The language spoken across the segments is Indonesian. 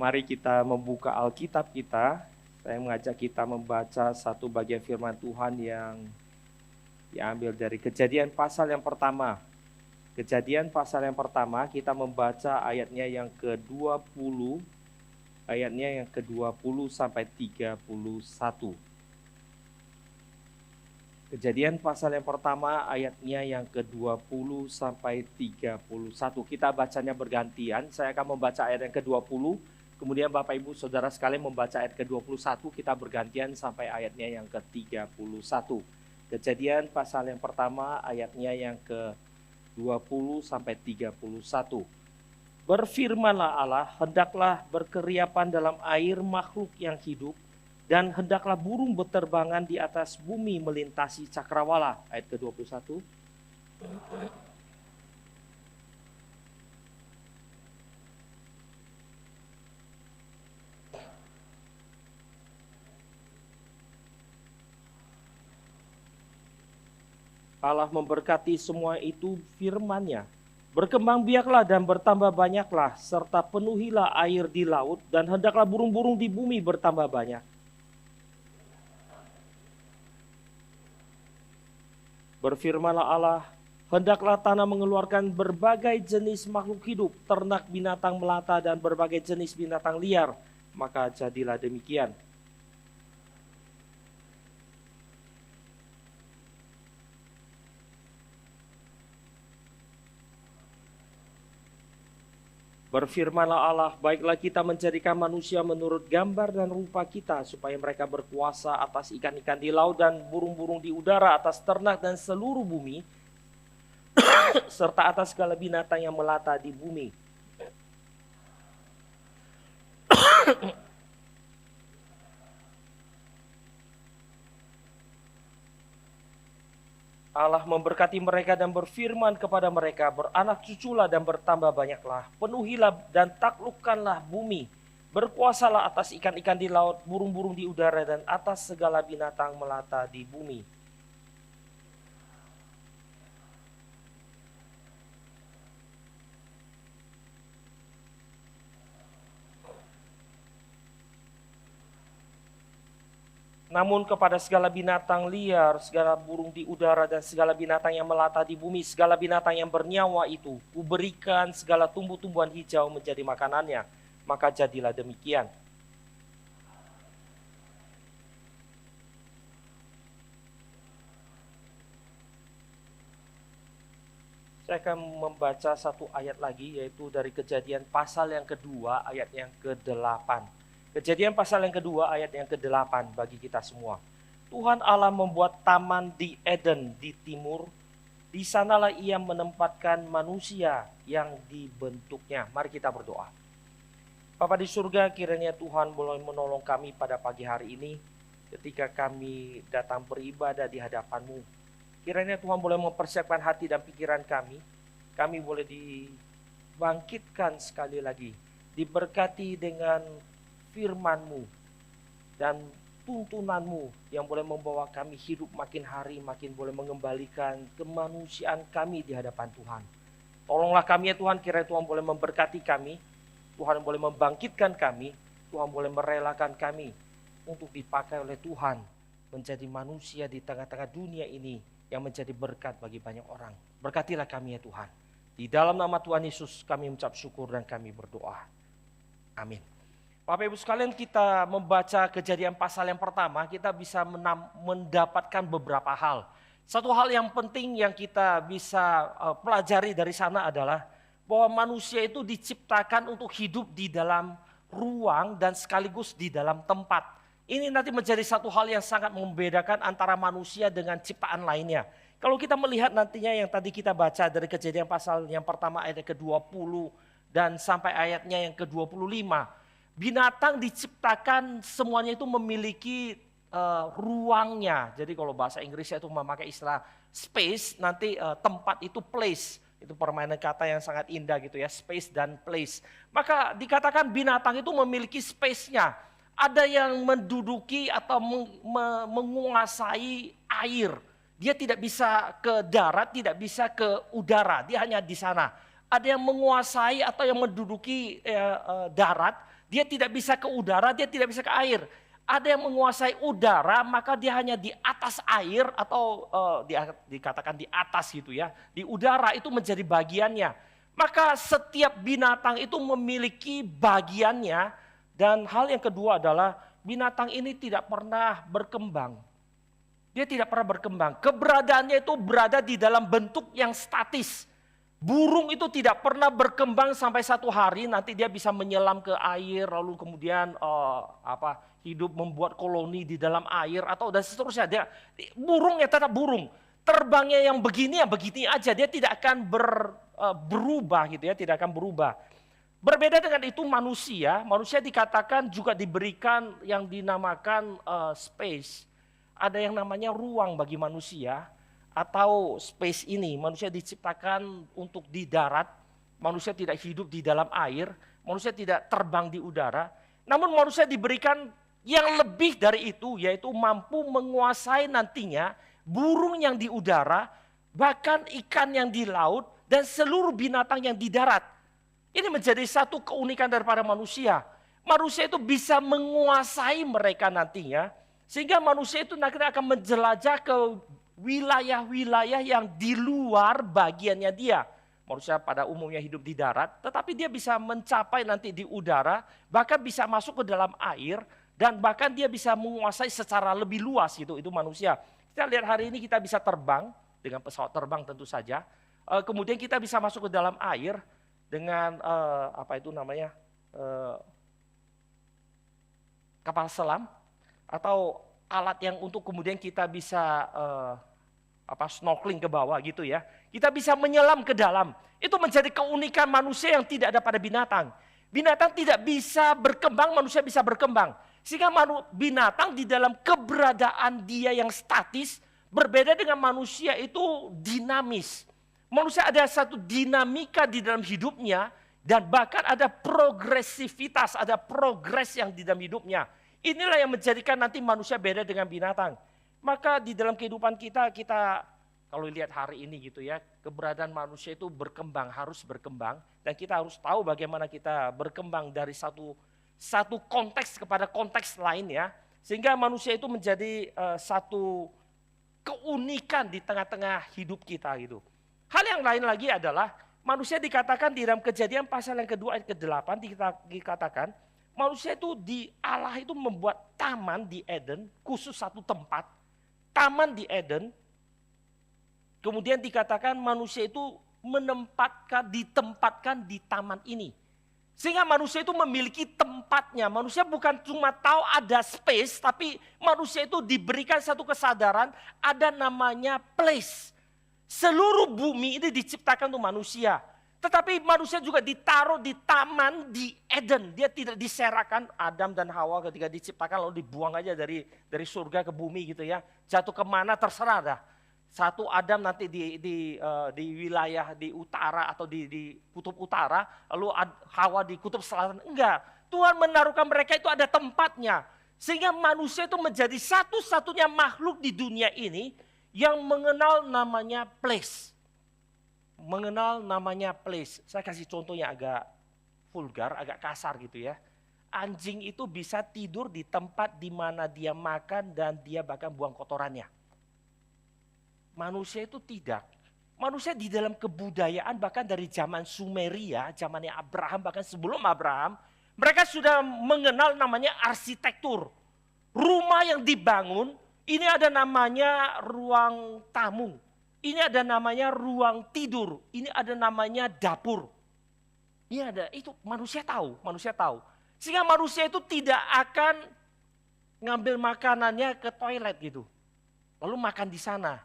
Mari kita membuka Alkitab kita. Saya mengajak kita membaca satu bagian firman Tuhan yang diambil dari Kejadian pasal yang pertama. Kejadian pasal yang pertama kita membaca ayatnya yang ke-20, ayatnya yang ke-20 sampai 31. Kejadian pasal yang pertama ayatnya yang ke-20 sampai 31. Kita bacanya bergantian. Saya akan membaca ayat yang ke-20, kemudian Bapak Ibu Saudara sekalian membaca ayat ke-21, kita bergantian sampai ayatnya yang ke-31. Kejadian pasal yang pertama ayatnya yang ke-20 sampai 31. Berfirmanlah Allah, hendaklah berkeriapan dalam air makhluk yang hidup, dan hendaklah burung berterbangan di atas bumi melintasi cakrawala. Ayat ke-21. Allah memberkati semua itu firman-Nya. Berkembang biaklah dan bertambah banyaklah, serta penuhilah air di laut, dan hendaklah burung-burung di bumi bertambah banyak. Berfirmanlah Allah, hendaklah tanah mengeluarkan berbagai jenis makhluk hidup, ternak, binatang melata, dan berbagai jenis binatang liar. Maka jadilah demikian. Berfirmanlah Allah, baiklah kita menjadikan manusia menurut gambar dan rupa kita, supaya mereka berkuasa atas ikan-ikan di laut dan burung-burung di udara, atas ternak dan seluruh bumi, serta atas segala binatang yang melata di bumi. Allah memberkati mereka dan berfirman kepada mereka, beranak cuculah dan bertambah banyaklah, penuhilah dan taklukkanlah bumi, berkuasalah atas ikan-ikan di laut, burung-burung di udara, dan atas segala binatang melata di bumi. Namun kepada segala binatang liar, segala burung di udara, dan segala binatang yang melata di bumi, segala binatang yang bernyawa itu, kuberikan segala tumbuh-tumbuhan hijau menjadi makanannya. Maka jadilah demikian. Saya akan membaca satu ayat lagi, yaitu dari Kejadian pasal yang kedua, ayat yang ke-8. Kejadian pasal yang kedua ayat yang ke-8 bagi kita semua. Tuhan Allah membuat taman di Eden di timur. Di sanalah ia menempatkan manusia yang dibentuknya. Mari kita berdoa. Bapa di surga, kiranya Tuhan boleh menolong kami pada pagi hari ini ketika kami datang beribadah di hadapan-Mu. Kiranya Tuhan boleh mempersiapkan hati dan pikiran kami. Kami boleh dibangkitkan sekali lagi. Diberkati dengan firman-Mu dan tuntunan-Mu yang boleh membawa kami hidup makin hari makin boleh mengembalikan kemanusiaan kami di hadapan Tuhan. Tolonglah kami ya Tuhan, kiranya Tuhan boleh memberkati kami, Tuhan boleh membangkitkan kami, Tuhan boleh merelakan kami untuk dipakai oleh Tuhan menjadi manusia di tengah-tengah dunia ini yang menjadi berkat bagi banyak orang. Berkatilah kami ya Tuhan. Di dalam nama Tuhan Yesus kami mengucap syukur dan kami berdoa. Amin. Bapak Ibu sekalian, kita membaca Kejadian pasal yang pertama, kita bisa mendapatkan beberapa hal. Satu hal yang penting yang kita bisa pelajari dari sana adalah bahwa manusia itu diciptakan untuk hidup di dalam ruang dan sekaligus di dalam tempat. Ini nanti menjadi satu hal yang sangat membedakan antara manusia dengan ciptaan lainnya. Kalau kita melihat nantinya yang tadi kita baca dari Kejadian pasal yang pertama ayat ke-20 dan sampai ayatnya yang ke-25. Binatang diciptakan semuanya itu memiliki ruangnya. Jadi kalau bahasa Inggrisnya itu memakai istilah space, nanti tempat itu place. Itu permainan kata yang sangat indah gitu ya, space dan place. Maka dikatakan binatang itu memiliki space-nya. Ada yang menduduki atau menguasai air. Dia tidak bisa ke darat, tidak bisa ke udara, dia hanya di sana. Ada yang menguasai atau yang menduduki darat, Dia tidak bisa ke udara, dia tidak bisa ke air. Ada yang menguasai udara, maka dia hanya di atas air atau dikatakan di atas gitu ya. Di udara itu menjadi bagiannya. Maka setiap binatang itu memiliki bagiannya. Dan hal yang kedua adalah binatang ini tidak pernah berkembang. Dia tidak pernah berkembang. Keberadaannya itu berada di dalam bentuk yang statis. Burung itu tidak pernah berkembang sampai satu hari nanti dia bisa menyelam ke air lalu kemudian hidup membuat koloni di dalam air atau dan seterusnya. Burung ya tetap burung. Terbangnya yang begini ya begini aja, dia tidak akan berubah gitu ya, tidak akan berubah. Berbeda dengan itu manusia dikatakan juga diberikan yang dinamakan space. Ada yang namanya ruang bagi manusia atau space ini. Manusia diciptakan untuk di darat, manusia tidak hidup di dalam air, manusia tidak terbang di udara. Namun manusia diberikan yang lebih dari itu, yaitu mampu menguasai nantinya burung yang di udara, bahkan ikan yang di laut, dan seluruh binatang yang di darat. Ini menjadi satu keunikan daripada manusia. Manusia itu bisa menguasai mereka nantinya, sehingga manusia itu nanti akan menjelajah ke wilayah-wilayah yang di luar bagiannya dia. Manusia pada umumnya hidup di darat, tetapi dia bisa mencapai nanti di udara, bahkan bisa masuk ke dalam air, dan bahkan dia bisa menguasai secara lebih luas gitu, itu manusia. Kita lihat hari ini kita bisa terbang, dengan pesawat terbang tentu saja. Kemudian kita bisa masuk ke dalam air dengan kapal selam, atau alat yang untuk kemudian kita bisa snorkeling ke bawah gitu ya. Kita bisa menyelam ke dalam. Itu menjadi keunikan manusia yang tidak ada pada binatang. Binatang tidak bisa berkembang, manusia bisa berkembang. Sehingga binatang di dalam keberadaan dia yang statis berbeda dengan manusia itu dinamis. Manusia ada satu dinamika di dalam hidupnya dan bahkan ada progresivitas, ada progres yang di dalam hidupnya. Inilah yang menjadikan nanti manusia beda dengan binatang. Maka di dalam kehidupan kita kalau lihat hari ini gitu ya, keberadaan manusia itu berkembang, harus berkembang. Dan kita harus tahu bagaimana kita berkembang dari satu konteks kepada konteks lain ya. Sehingga manusia itu menjadi satu keunikan di tengah-tengah hidup kita gitu. Hal yang lain lagi adalah manusia dikatakan di dalam Kejadian pasal yang kedua ayat ke-8 dikatakan, manusia itu Allah itu membuat taman di Eden, khusus satu tempat, taman di Eden. Kemudian dikatakan manusia itu ditempatkan di taman ini. Sehingga manusia itu memiliki tempatnya. Manusia bukan cuma tahu ada space, tapi manusia itu diberikan satu kesadaran, ada namanya place. Seluruh bumi ini diciptakan untuk manusia. Tetapi manusia juga ditaruh di taman di Eden. Dia tidak diserakan, Adam dan Hawa ketika diciptakan lalu dibuang aja dari surga ke bumi gitu ya. Jatuh kemana terserah dah. Satu Adam nanti di wilayah di utara atau di kutub utara, lalu Hawa di kutub selatan. Enggak, Tuhan menaruhkan mereka itu ada tempatnya. Sehingga manusia itu menjadi satu-satunya makhluk di dunia ini yang mengenal namanya place. Mengenal namanya place. Saya kasih contohnya agak vulgar, agak kasar gitu ya. Anjing itu bisa tidur di tempat di mana dia makan dan dia bahkan buang kotorannya. Manusia itu tidak. Manusia di dalam kebudayaan bahkan dari zaman Sumeria, zamannya Abraham, bahkan sebelum Abraham, mereka sudah mengenal namanya arsitektur. Rumah yang dibangun, ini ada namanya ruang tamu. Ini ada namanya ruang tidur. Ini ada namanya dapur. Ini ada, itu manusia tahu. Sehingga manusia itu tidak akan ngambil makanannya ke toilet gitu. Lalu makan di sana.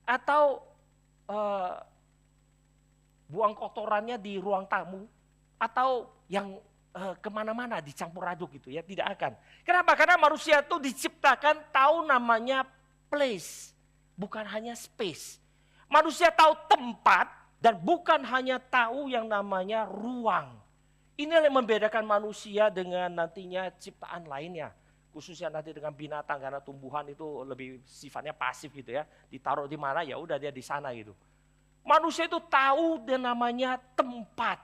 Atau buang kotorannya di ruang tamu. Atau yang kemana-mana dicampur aduk gitu ya. Tidak akan. Kenapa? Karena manusia itu diciptakan tahu namanya place. Bukan hanya space. Manusia tahu tempat dan bukan hanya tahu yang namanya ruang. Inilah yang membedakan manusia dengan nantinya ciptaan lainnya. Khususnya nanti dengan binatang karena tumbuhan itu lebih sifatnya pasif gitu ya. Ditaruh di mana ya udah dia di sana gitu. Manusia itu tahu dan namanya tempat.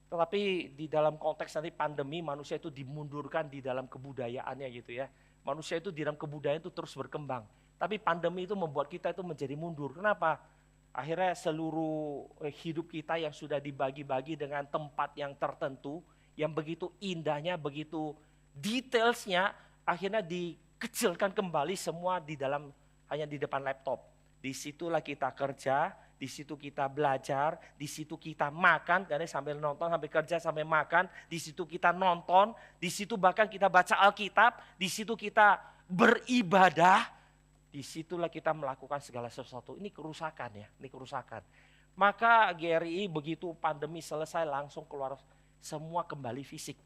Tetapi di dalam konteks nanti pandemi, manusia itu dimundurkan di dalam kebudayaannya gitu ya. Manusia itu di dalam kebudayaan itu terus berkembang. Tapi pandemi itu membuat kita itu menjadi mundur. Kenapa? Akhirnya seluruh hidup kita yang sudah dibagi-bagi dengan tempat yang tertentu, yang begitu indahnya, begitu detailsnya, akhirnya dikecilkan kembali semua di dalam, hanya di depan laptop. Disitulah kita kerja, di situ kita belajar, di situ kita makan, karena sambil nonton, sambil kerja, sambil makan, di situ kita nonton, di situ bahkan kita baca Alkitab, di situ kita beribadah, di situlah kita melakukan segala sesuatu. Ini kerusakan ya, ini kerusakan. Maka GRI begitu pandemi selesai langsung keluar semua kembali fisik.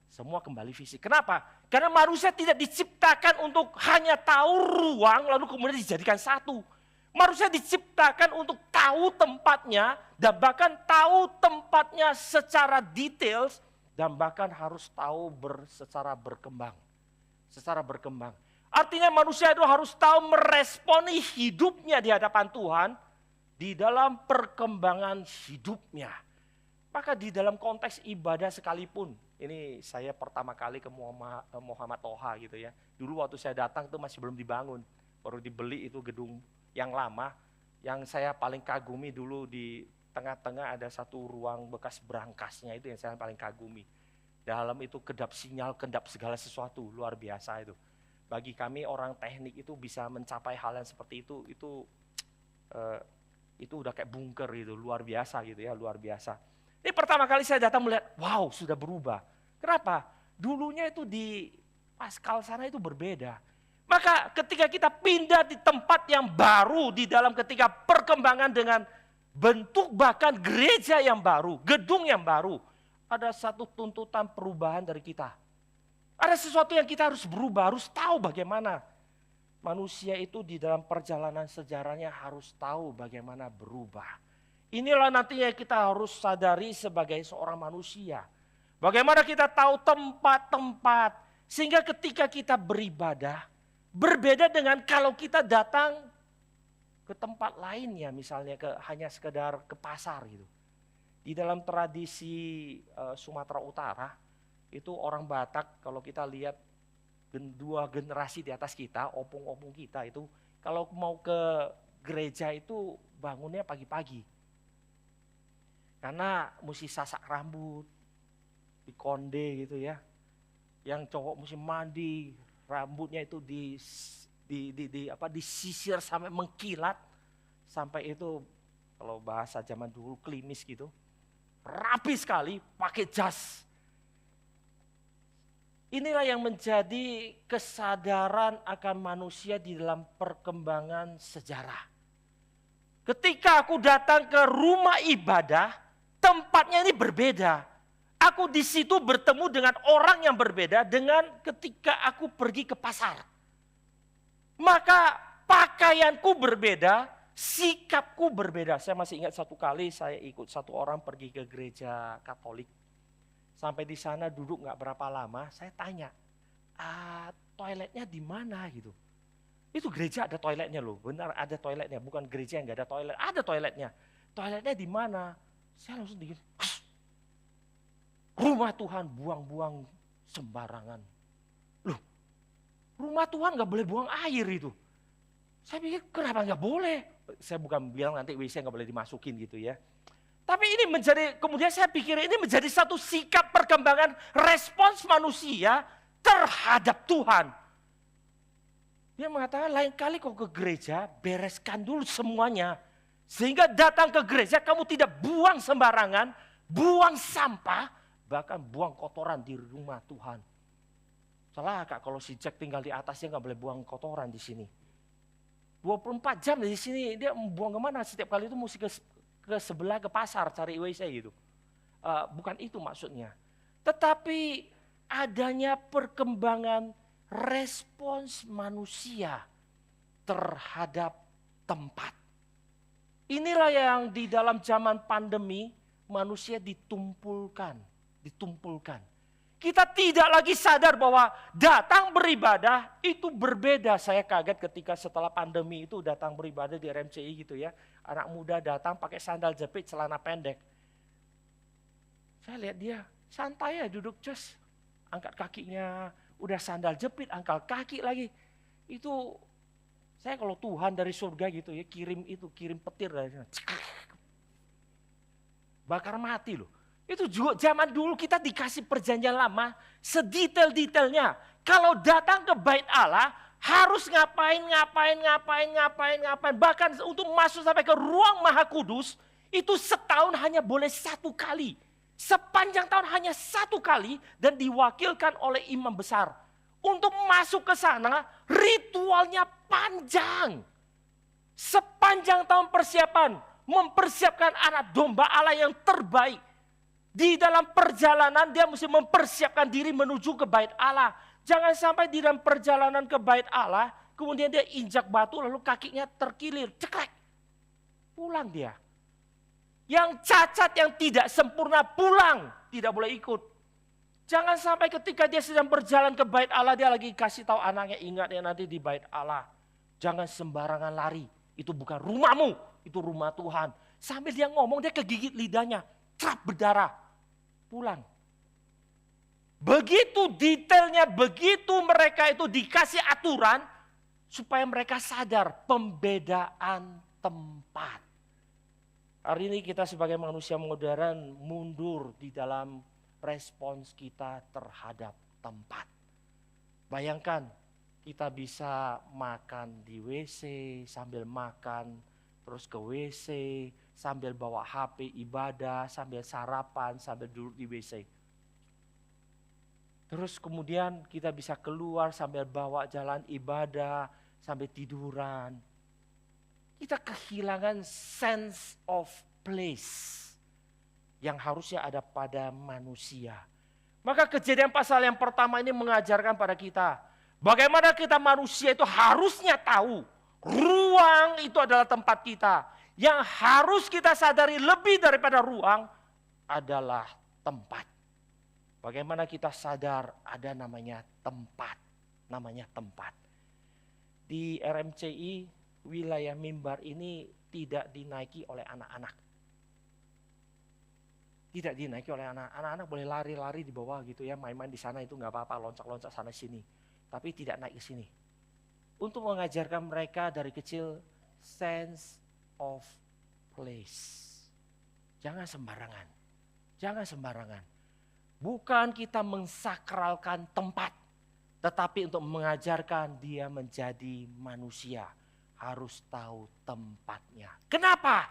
Semua kembali fisik. Kenapa? Karena manusia tidak diciptakan untuk hanya tahu ruang lalu kemudian dijadikan satu. Manusia diciptakan untuk tahu tempatnya dan bahkan tahu tempatnya secara details dan bahkan harus tahu secara berkembang. Secara berkembang. Artinya manusia itu harus tahu meresponi hidupnya di hadapan Tuhan di dalam perkembangan hidupnya. Maka di dalam konteks ibadah sekalipun, ini saya pertama kali ke Muhammad Toha gitu ya. Dulu waktu saya datang itu masih belum dibangun, baru dibeli itu gedung yang lama. Yang saya paling kagumi dulu di tengah-tengah ada satu ruang bekas berangkasnya, itu yang saya paling kagumi. Dalam itu kedap sinyal, kedap segala sesuatu, luar biasa itu. Bagi kami orang teknik itu bisa mencapai hal yang seperti itu udah kayak bunker gitu, luar biasa gitu ya, luar biasa. Ini pertama kali saya datang melihat, wow sudah berubah. Kenapa? Dulunya itu di Paskal sana itu berbeda. Maka ketika kita pindah di tempat yang baru, di dalam ketika perkembangan dengan bentuk bahkan gereja yang baru, gedung yang baru, ada satu tuntutan perubahan dari kita. Ada sesuatu yang kita harus berubah, harus tahu bagaimana. Manusia itu di dalam perjalanan sejarahnya harus tahu bagaimana berubah. Inilah nantinya kita harus sadari sebagai seorang manusia. Bagaimana kita tahu tempat-tempat, sehingga ketika kita beribadah, berbeda dengan kalau kita datang ke tempat lainnya, misalnya hanya sekedar ke pasar gitu. Di dalam tradisi Sumatera Utara, itu orang Batak kalau kita lihat dua generasi di atas kita, opung-opung kita itu, kalau mau ke gereja itu bangunnya pagi-pagi. Karena mesti sasak rambut, dikonde gitu ya. Yang cowok mesti mandi, rambutnya itu disisir sampai mengkilat, sampai itu kalau bahasa zaman dulu klimis gitu. Rapi sekali, pakai jas. Inilah yang menjadi kesadaran akan manusia di dalam perkembangan sejarah. Ketika aku datang ke rumah ibadah, tempatnya ini berbeda. Aku di situ bertemu dengan orang yang berbeda dengan ketika aku pergi ke pasar. Maka pakaianku berbeda, sikapku berbeda. Saya masih ingat satu kali saya ikut satu orang pergi ke gereja Katolik. Sampai di sana duduk nggak berapa lama, saya tanya, toiletnya di mana gitu. Itu gereja ada toiletnya loh, benar ada toiletnya, bukan gereja yang nggak ada toilet, ada toiletnya. Toiletnya di mana? Saya langsung dikit, rumah Tuhan buang-buang sembarangan. Loh, rumah Tuhan nggak boleh buang air itu. Saya pikir kenapa nggak boleh? Saya bukan bilang nanti WC nggak boleh dimasukin gitu ya. Tapi ini menjadi, kemudian saya pikir ini menjadi satu sikap perkembangan respons manusia terhadap Tuhan. Dia mengatakan lain kali kau ke gereja, bereskan dulu semuanya. Sehingga datang ke gereja kamu tidak buang sembarangan, buang sampah, bahkan buang kotoran di rumah Tuhan. Salah Kak, kalau si Jack tinggal di atasnya nggak boleh buang kotoran di sini. 24 jam dari sini dia buang kemana? Setiap kali itu mesti ke sebelah ke pasar cari WC gitu. Bukan itu maksudnya. Tetapi adanya perkembangan respons manusia terhadap tempat. Inilah yang di dalam zaman pandemi manusia ditumpulkan. Kita tidak lagi sadar bahwa datang beribadah itu berbeda. Saya kaget ketika setelah pandemi itu datang beribadah di RMCI gitu ya. Anak muda datang pakai sandal jepit, celana pendek. Saya lihat dia santai ya duduk just. Angkat kakinya, udah sandal jepit, angkat kaki lagi. Itu saya kalau Tuhan dari surga gitu ya, kirim petir dari sana. Bakar mati loh. Itu juga zaman dulu kita dikasih perjanjian lama sedetail-detailnya. Kalau datang ke bait Allah harus ngapain. Bahkan untuk masuk sampai ke ruang maha kudus itu setahun hanya boleh 1 kali. Sepanjang tahun hanya 1 kali dan diwakilkan oleh imam besar. Untuk masuk ke sana ritualnya panjang. Sepanjang tahun persiapan, mempersiapkan anak domba Allah yang terbaik. Di dalam perjalanan dia mesti mempersiapkan diri menuju ke bait Allah. Jangan sampai di dalam perjalanan ke bait Allah, kemudian dia injak batu lalu kakinya terkilir, ceklek. Pulang dia. Yang cacat, yang tidak sempurna pulang, tidak boleh ikut. Jangan sampai ketika dia sedang berjalan ke bait Allah, dia lagi kasih tahu anaknya, ingat ya nanti di bait Allah. Jangan sembarangan lari, itu bukan rumahmu, itu rumah Tuhan. Sambil dia ngomong, dia kegigit lidahnya, cerap berdarah. Pulang. Begitu detailnya, begitu mereka itu dikasih aturan supaya mereka sadar pembedaan tempat. Hari ini kita sebagai manusia modern mundur di dalam respons kita terhadap tempat. Bayangkan kita bisa makan di WC sambil makan, terus ke WC, sambil bawa HP ibadah, sambil sarapan, sambil duduk di WC. Terus kemudian kita bisa keluar sambil bawa jalan ibadah, sambil tiduran. Kita kehilangan sense of place yang harusnya ada pada manusia. Maka Kejadian pasal yang pertama ini mengajarkan pada kita, bagaimana kita manusia itu harusnya tahu, ruang itu adalah tempat kita. Yang harus kita sadari lebih daripada ruang adalah tempat. Bagaimana kita sadar ada namanya tempat. Namanya tempat. Di RMCI, wilayah mimbar ini tidak dinaiki oleh anak-anak. Tidak dinaiki oleh anak-anak boleh lari-lari di bawah gitu ya, main-main di sana itu nggak apa-apa, loncat-loncat sana sini. Tapi tidak naik ke sini. Untuk mengajarkan mereka dari kecil sense of place. Jangan sembarangan. Jangan sembarangan. Bukan kita mensakralkan tempat, tetapi untuk mengajarkan dia menjadi manusia harus tahu tempatnya. Kenapa?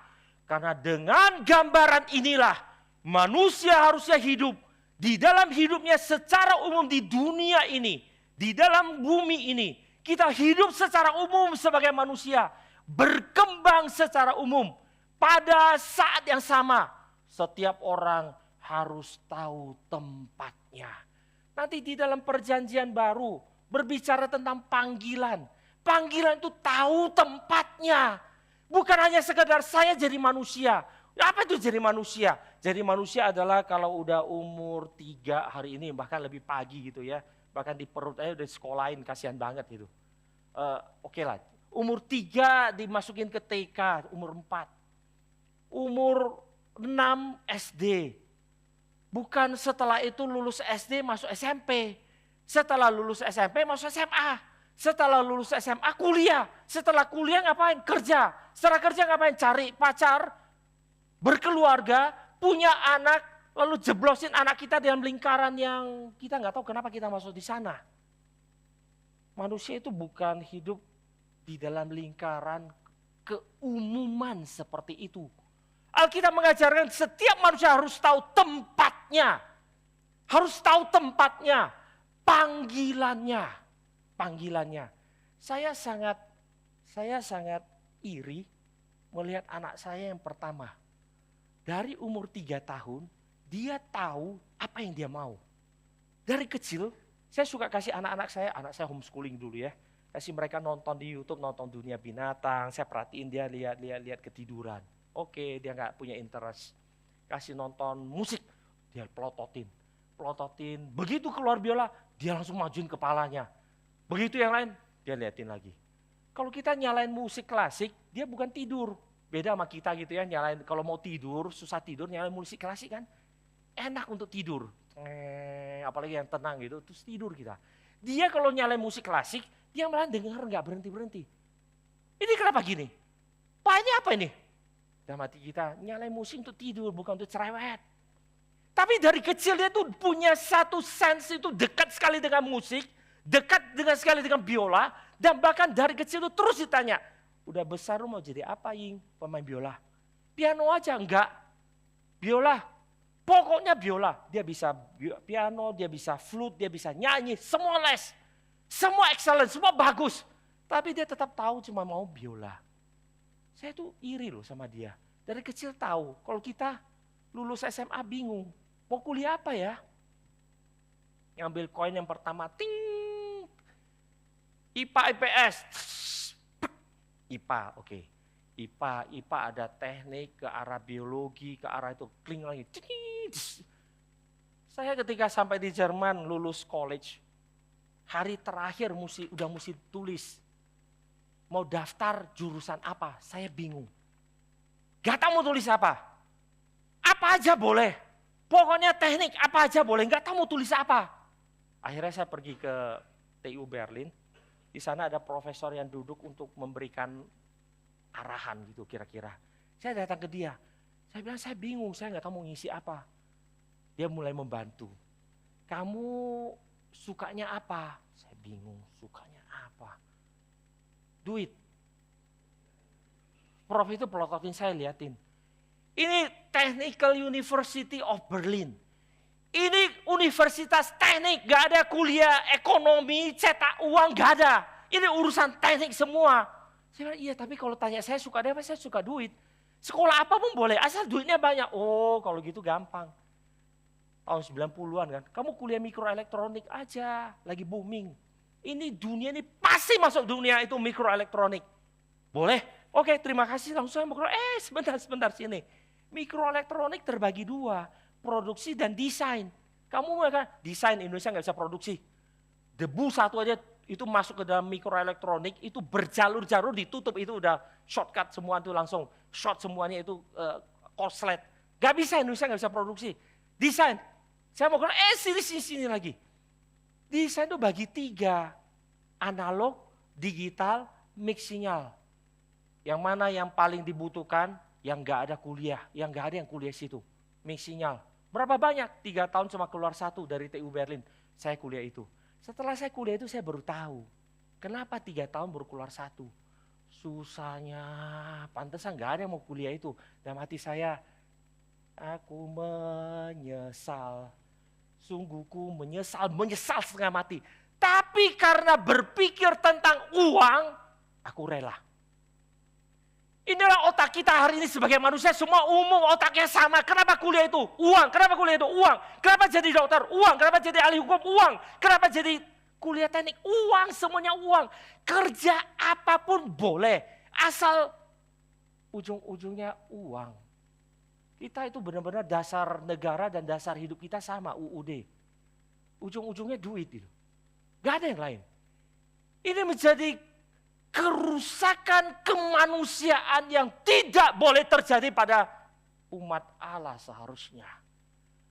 Karena dengan gambaran inilah manusia harusnya hidup di dalam hidupnya secara umum di dunia ini, di dalam bumi ini. Kita hidup secara umum sebagai manusia, berkembang secara umum. Pada saat yang sama, setiap orang harus tahu tempatnya. Nanti di dalam perjanjian baru berbicara tentang panggilan. Panggilan itu tahu tempatnya. Bukan hanya sekedar saya jadi manusia. Apa itu jadi manusia? Jadi manusia adalah kalau udah umur 3 hari ini, bahkan lebih pagi gitu ya. Bahkan di perut aja udah sekolahin, kasihan banget gitu. Oke lah, umur 3 dimasukin ke TK, umur 4. Umur 6 SD. Bukan setelah itu lulus SD masuk SMP. Setelah lulus SMP masuk SMA. Setelah lulus SMA kuliah. Setelah kuliah ngapain? Kerja. Setelah kerja ngapain? Cari pacar, berkeluarga, punya anak, lalu jeblosin anak kita dalam lingkaran yang kita nggak tahu kenapa kita masuk di sana. Manusia itu bukan hidup di dalam lingkaran keumuman seperti itu. Alkitab mengajarkan setiap manusia harus tahu tempatnya. Harus tahu tempatnya, panggilannya. Panggilannya. Saya sangat iri melihat anak saya yang pertama. Dari umur 3 tahun, dia tahu apa yang dia mau. Dari kecil, saya suka kasih anak saya homeschooling dulu ya. Kasih mereka nonton di YouTube, nonton Dunia Binatang. Saya perhatiin dia lihat ketiduran. Oke, dia nggak punya interest. Kasih nonton musik, dia pelototin. Begitu keluar biola, dia langsung majuin kepalanya. Begitu yang lain, dia liatin lagi. Kalau kita nyalain musik klasik, dia bukan tidur. Beda sama kita gitu ya, nyalain kalau mau tidur, susah tidur, nyalain musik klasik kan. enak untuk tidur. Apalagi yang tenang gitu, terus tidur kita. Dia kalau nyalain musik klasik, dia malah denger nggak berhenti-berhenti. Ini kenapa gini? Banyak apa ini? Dalam hati kita, nyalain musik untuk tidur, bukan untuk cerewet. Tapi dari kecil dia tuh punya satu sense itu dekat sekali dengan musik, dekat dengan sekali dengan biola, dan bahkan dari kecil itu terus ditanya, udah besar lu mau jadi apa, Ying? Pemain biola. Piano aja, enggak. Biola. Pokoknya biola, dia bisa piano, dia bisa flute, dia bisa nyanyi, semua les. Semua excellent, semua bagus. Tapi dia tetap tahu cuma mau biola. Saya tuh iri loh sama dia. Dari kecil tahu, kalau kita lulus SMA bingung, mau kuliah apa ya? Ngambil koin yang pertama, ting. IPA, IPS. IPA, oke. IPA ada teknik ke arah biologi, ke arah itu kling lagi. Saya ketika sampai di Jerman lulus college, hari terakhir udah mesti tulis mau daftar jurusan apa, saya bingung. Gak tahu mau tulis apa. Apa aja boleh. Pokoknya teknik apa aja boleh, gak tahu mau tulis apa. Akhirnya saya pergi ke TU Berlin. Di sana ada profesor yang duduk untuk memberikan arahan gitu kira-kira. Saya datang ke dia. Saya bilang saya bingung, saya nggak tahu mau ngisi apa. Dia mulai membantu. Kamu sukanya apa? Saya bingung, sukanya apa? Duit. Prof itu pelototin saya, liatin. Ini Technical University of Berlin. Ini universitas teknik, gak ada kuliah ekonomi, cetak uang, gak ada. Ini urusan teknik semua. Saya bilang, iya tapi kalau tanya saya suka apa, saya suka duit. Sekolah apapun boleh, asal duitnya banyak. Oh kalau gitu gampang. Tahun 90-an kan, kamu kuliah mikroelektronik aja, lagi booming. Ini dunia ini pasti masuk dunia itu mikroelektronik. Boleh? Oke terima kasih, langsung saya mau sebentar sini. Mikroelektronik terbagi dua, produksi dan desain. Kamu kan desain Indonesia nggak bisa produksi. Debu satu aja itu masuk ke dalam mikroelektronik, itu berjalur-jalur ditutup, itu udah shortcut semua itu langsung. Short semuanya itu korslet. Gak bisa, Indonesia gak bisa produksi. Desain, saya mau bilang, sini lagi. Desain itu bagi 3. Analog, digital, mix sinyal. Yang mana yang paling dibutuhkan, yang gak ada kuliah, yang gak ada yang kuliah situ. Mix sinyal. Berapa banyak? 3 tahun cuma keluar 1 dari TU Berlin. Saya kuliah itu. Setelah saya kuliah itu saya baru tahu, kenapa 3 tahun baru keluar 1. Susahnya, pantesan gak ada yang mau kuliah itu. Dalam hati saya, aku menyesal, sungguhku menyesal setengah mati. Tapi karena berpikir tentang uang, aku rela. Inilah otak kita hari ini sebagai manusia, semua umum otaknya sama. Kenapa kuliah itu? Uang. Kenapa kuliah itu? Uang. Kenapa jadi dokter? Uang. Kenapa jadi ahli hukum? Uang. Kenapa jadi kuliah teknik? Uang, semuanya uang. Kerja apapun boleh, asal ujung-ujungnya uang. Kita itu benar-benar dasar negara dan dasar hidup kita sama, UUD. Ujung-ujungnya duit itu. Gak ada yang lain. Ini menjadi kerusakan kemanusiaan yang tidak boleh terjadi pada umat Allah seharusnya.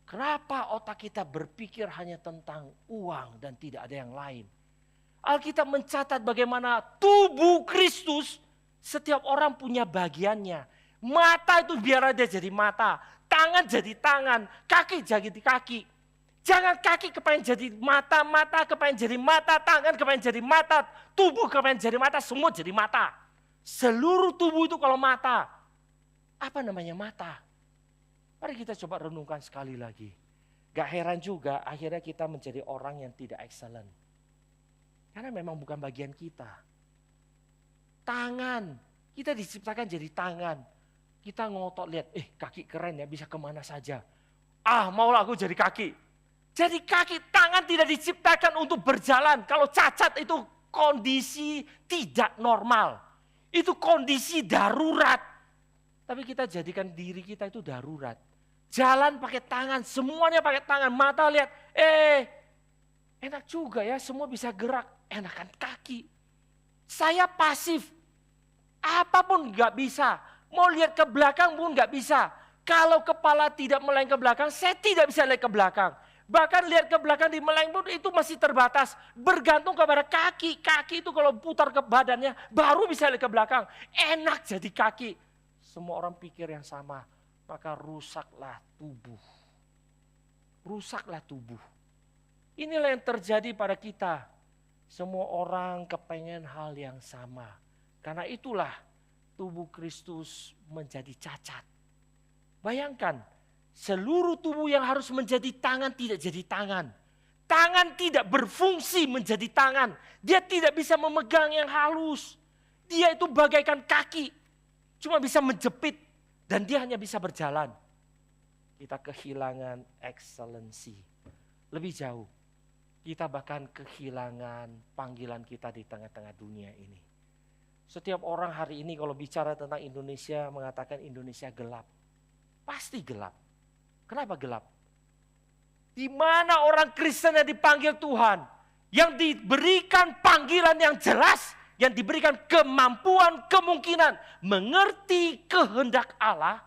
Kenapa otak kita berpikir hanya tentang uang dan tidak ada yang lain? Alkitab mencatat bagaimana tubuh Kristus, setiap orang punya bagiannya. Mata itu biar aja jadi mata, tangan jadi tangan, kaki jadi kaki. Jangan kaki kepengen jadi mata, mata kepengen jadi mata, tangan kepengen jadi mata, tubuh kepengen jadi mata, semua jadi mata. Seluruh tubuh itu kalau mata. Apa namanya mata? Mari kita coba renungkan sekali lagi. Gak heran juga akhirnya kita menjadi orang yang tidak excellent. Karena memang bukan bagian kita. Tangan, kita diciptakan jadi tangan. Kita ngotot lihat, kaki keren ya, bisa kemana saja. Maulah aku jadi kaki. Jadi kaki, tangan tidak diciptakan untuk berjalan. Kalau cacat itu kondisi tidak normal. Itu kondisi darurat. Tapi kita jadikan diri kita itu darurat. Jalan pakai tangan, semuanya pakai tangan. Mata lihat, enak juga ya, semua bisa gerak. Enakan kaki. Saya pasif. Apapun gak bisa. Mau lihat ke belakang pun gak bisa. Kalau kepala tidak meleng ke belakang, saya tidak bisa lihat ke belakang. Bahkan lihat ke belakang di meleng pun itu masih terbatas. Bergantung kepada kaki. Kaki itu kalau putar ke badannya baru bisa lihat ke belakang. Enak jadi kaki. Semua orang pikir yang sama. Maka rusaklah tubuh. Rusaklah tubuh. Inilah yang terjadi pada kita. Semua orang kepengen hal yang sama. Karena itulah tubuh Kristus menjadi cacat. Bayangkan, seluruh tubuh yang harus menjadi tangan tidak jadi tangan. Tangan tidak berfungsi menjadi tangan. Dia tidak bisa memegang yang halus. Dia itu bagaikan kaki. Cuma bisa menjepit dan dia hanya bisa berjalan. Kita kehilangan excellency. Lebih jauh, kita bahkan kehilangan panggilan kita di tengah-tengah dunia ini. Setiap orang hari ini kalau bicara tentang Indonesia mengatakan Indonesia gelap. Pasti gelap. Kenapa gelap? Di mana orang Kristen yang dipanggil Tuhan, yang diberikan panggilan yang jelas, yang diberikan kemampuan, kemungkinan mengerti kehendak Allah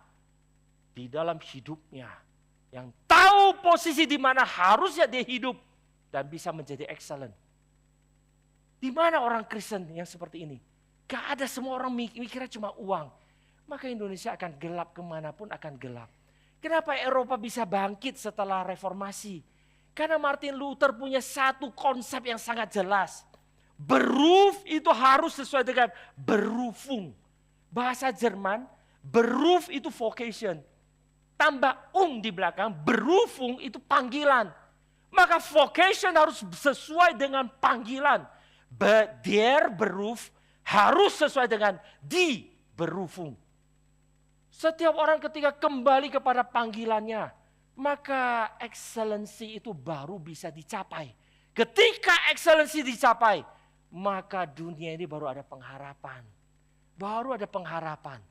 di dalam hidupnya, yang tahu posisi di mana harusnya dia hidup dan bisa menjadi excellent. Di mana orang Kristen yang seperti ini? Gak ada, semua orang mikirnya cuma uang. Maka Indonesia akan gelap, kemanapun akan gelap. Kenapa Eropa bisa bangkit setelah reformasi? Karena Martin Luther punya satu konsep yang sangat jelas. Beruf itu harus sesuai dengan berufung. Bahasa Jerman, beruf itu vocation. Tambah di belakang, berufung itu panggilan. Maka vocation harus sesuai dengan panggilan. Der beruf harus sesuai dengan di berufung. Setiap orang ketika kembali kepada panggilannya, maka excellency itu baru bisa dicapai. Ketika excellency dicapai, maka dunia ini baru ada pengharapan. Baru ada pengharapan.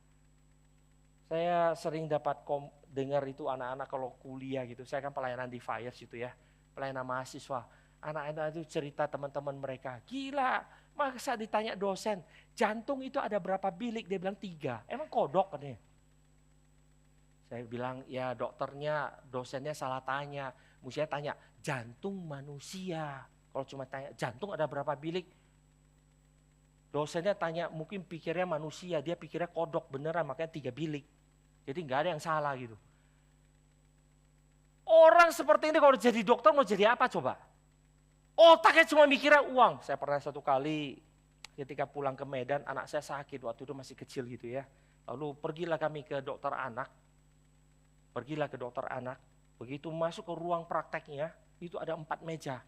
Saya sering dapat dengar itu anak-anak kalau kuliah gitu. Saya kan pelayanan di FIRES itu ya, pelayanan mahasiswa. Anak-anak itu cerita teman-teman mereka, gila, masa ditanya dosen, jantung itu ada berapa bilik? Dia bilang 3, emang kodok katanya. Saya bilang, ya dokternya, dosennya salah tanya. Mestinya tanya, jantung manusia. Kalau cuma tanya, jantung ada berapa bilik? Dosennya tanya, mungkin pikirnya manusia, dia pikirnya kodok beneran, makanya 3 bilik. Jadi nggak ada yang salah gitu. Orang seperti ini kalau jadi dokter mau jadi apa coba? Otaknya cuma mikirnya uang. Saya pernah satu kali ketika pulang ke Medan, anak saya sakit, waktu itu masih kecil gitu ya. Lalu pergilah kami ke dokter anak. Begitu masuk ke ruang prakteknya, itu ada 4 meja.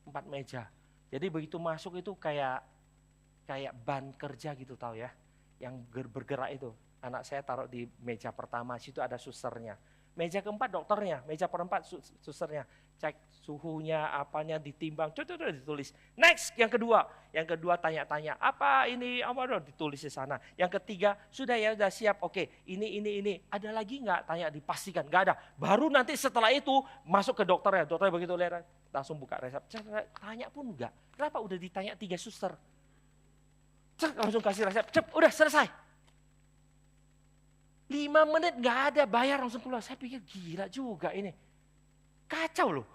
4 meja. Jadi begitu masuk itu kayak ban kerja gitu tahu ya. Yang bergerak itu. Anak saya taruh di meja pertama, situ ada susternya. Meja keempat dokternya, meja perempat susternya. Cek suhunya, apanya ditimbang, ditulis. Next, yang kedua tanya-tanya, apa ini, apa ditulis di sana. Yang ketiga, sudah ya, sudah siap, oke, ini. Ada lagi nggak? Tanya, dipastikan, nggak ada. Baru nanti setelah itu masuk ke dokternya begitu lihat, langsung buka resep. Tanya pun enggak. Kenapa? Udah ditanya 3 suster. Langsung kasih resep, udah selesai. 5 menit nggak ada, bayar langsung keluar. Saya pikir gila juga ini. Kacau loh.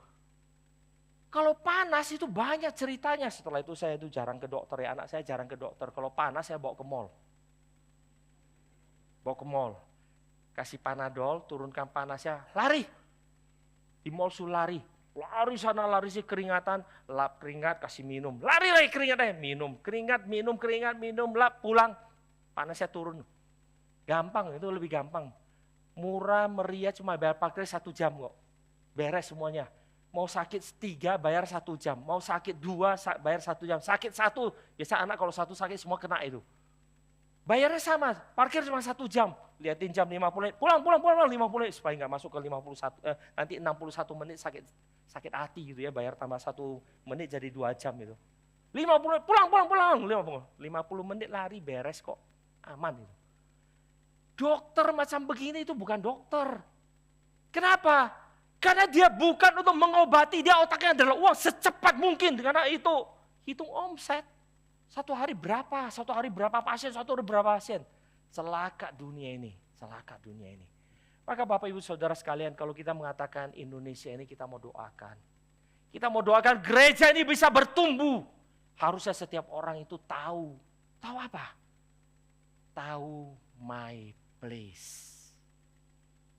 Kalau panas itu banyak ceritanya. Setelah itu saya itu jarang ke dokter ya. Anak saya jarang ke dokter. Kalau panas saya bawa ke mall. Kasih Panadol, turunkan panasnya, lari. Di mall suruh lari. Lari sana, lari sih keringatan. Lap keringat, kasih minum. Lari lagi keringatnya, minum. Keringat, minum, lap, pulang. Panasnya turun. Gampang, itu lebih gampang. Murah, meriah, cuma bayar parkir 1 jam kok. Beres semuanya. Mau sakit 3 bayar 1 jam. Mau sakit 2 bayar 1 jam. Sakit 1, biasa anak kalau 1 sakit semua kena itu. Bayarnya sama, parkir cuma 1 jam. Liatin jam 50 menit, pulang 50 menit. Supaya nggak masuk ke 51, nanti 61 menit sakit hati gitu ya. Bayar tambah 1 menit jadi 2 jam itu. 50 menit, pulang. 50 menit lari beres kok, aman itu. Dokter macam begini itu bukan dokter. Kenapa? Karena dia bukan untuk mengobati, dia otaknya adalah uang secepat mungkin. Karena itu hitung omset. 1 hari berapa pasien, 1 hari berapa pasien. Celaka dunia ini. Celaka dunia ini. Maka Bapak Ibu Saudara sekalian, kalau kita mengatakan Indonesia ini kita mau doakan. Kita mau doakan gereja ini bisa bertumbuh. Harusnya setiap orang itu tahu. Tahu apa? Tahu my place.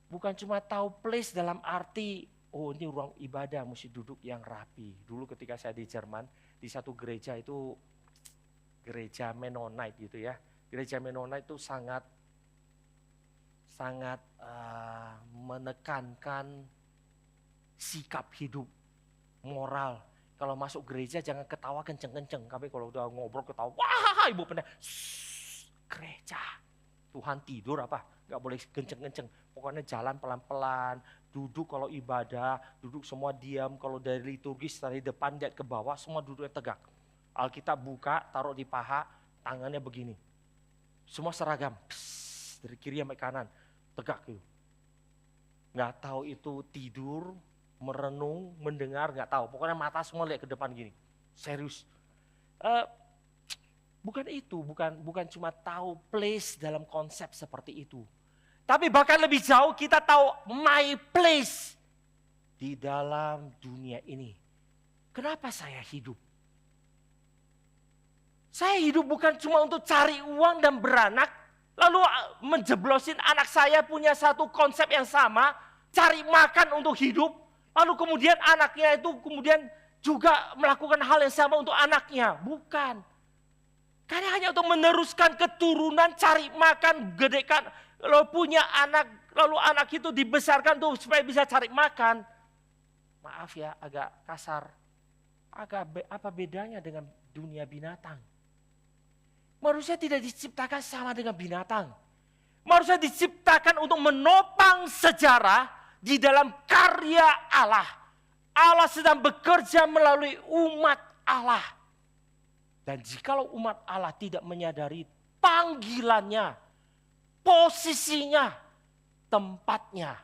Bukan cuma tahu place dalam arti, oh ini ruang ibadah mesti duduk yang rapi. Dulu ketika saya di Jerman, di satu gereja itu, gereja Mennonite gitu ya. Gereja Mennonite itu sangat menekankan sikap hidup, moral. Kalau masuk gereja jangan ketawa kenceng-kenceng. Tapi kalau udah ngobrol ketawa, wah ibu pendeta, gereja. Tuhan tidur apa? Gak boleh kenceng-kenceng. Pokoknya jalan pelan-pelan, duduk kalau ibadah, duduk semua diam. Kalau dari liturgis dari depan lihat ke bawah, semua duduknya tegak. Alkitab buka, taruh di paha, tangannya begini. Semua seragam, dari kiri sampai kanan, tegak gitu. Gak tahu itu tidur, merenung, mendengar, gak tahu. Pokoknya mata semua lihat ke depan gini, serius. Bukan itu, bukan cuma tahu place dalam konsep seperti itu. Tapi bahkan lebih jauh kita tahu my place di dalam dunia ini. Kenapa saya hidup? Saya hidup bukan cuma untuk cari uang dan beranak, lalu menjeblosin anak saya punya satu konsep yang sama, cari makan untuk hidup, lalu kemudian anaknya itu kemudian juga melakukan hal yang sama untuk anaknya. Bukan. Karena hanya untuk meneruskan keturunan, cari makan, gedekan, lalu punya anak, lalu anak itu dibesarkan tuh supaya bisa cari makan. Maaf ya, agak kasar. Apa bedanya dengan dunia binatang? Manusia tidak diciptakan sama dengan binatang. Manusia diciptakan untuk menopang sejarah di dalam karya Allah. Allah sedang bekerja melalui umat Allah. Dan jikalau umat Allah tidak menyadari panggilannya, posisinya, tempatnya,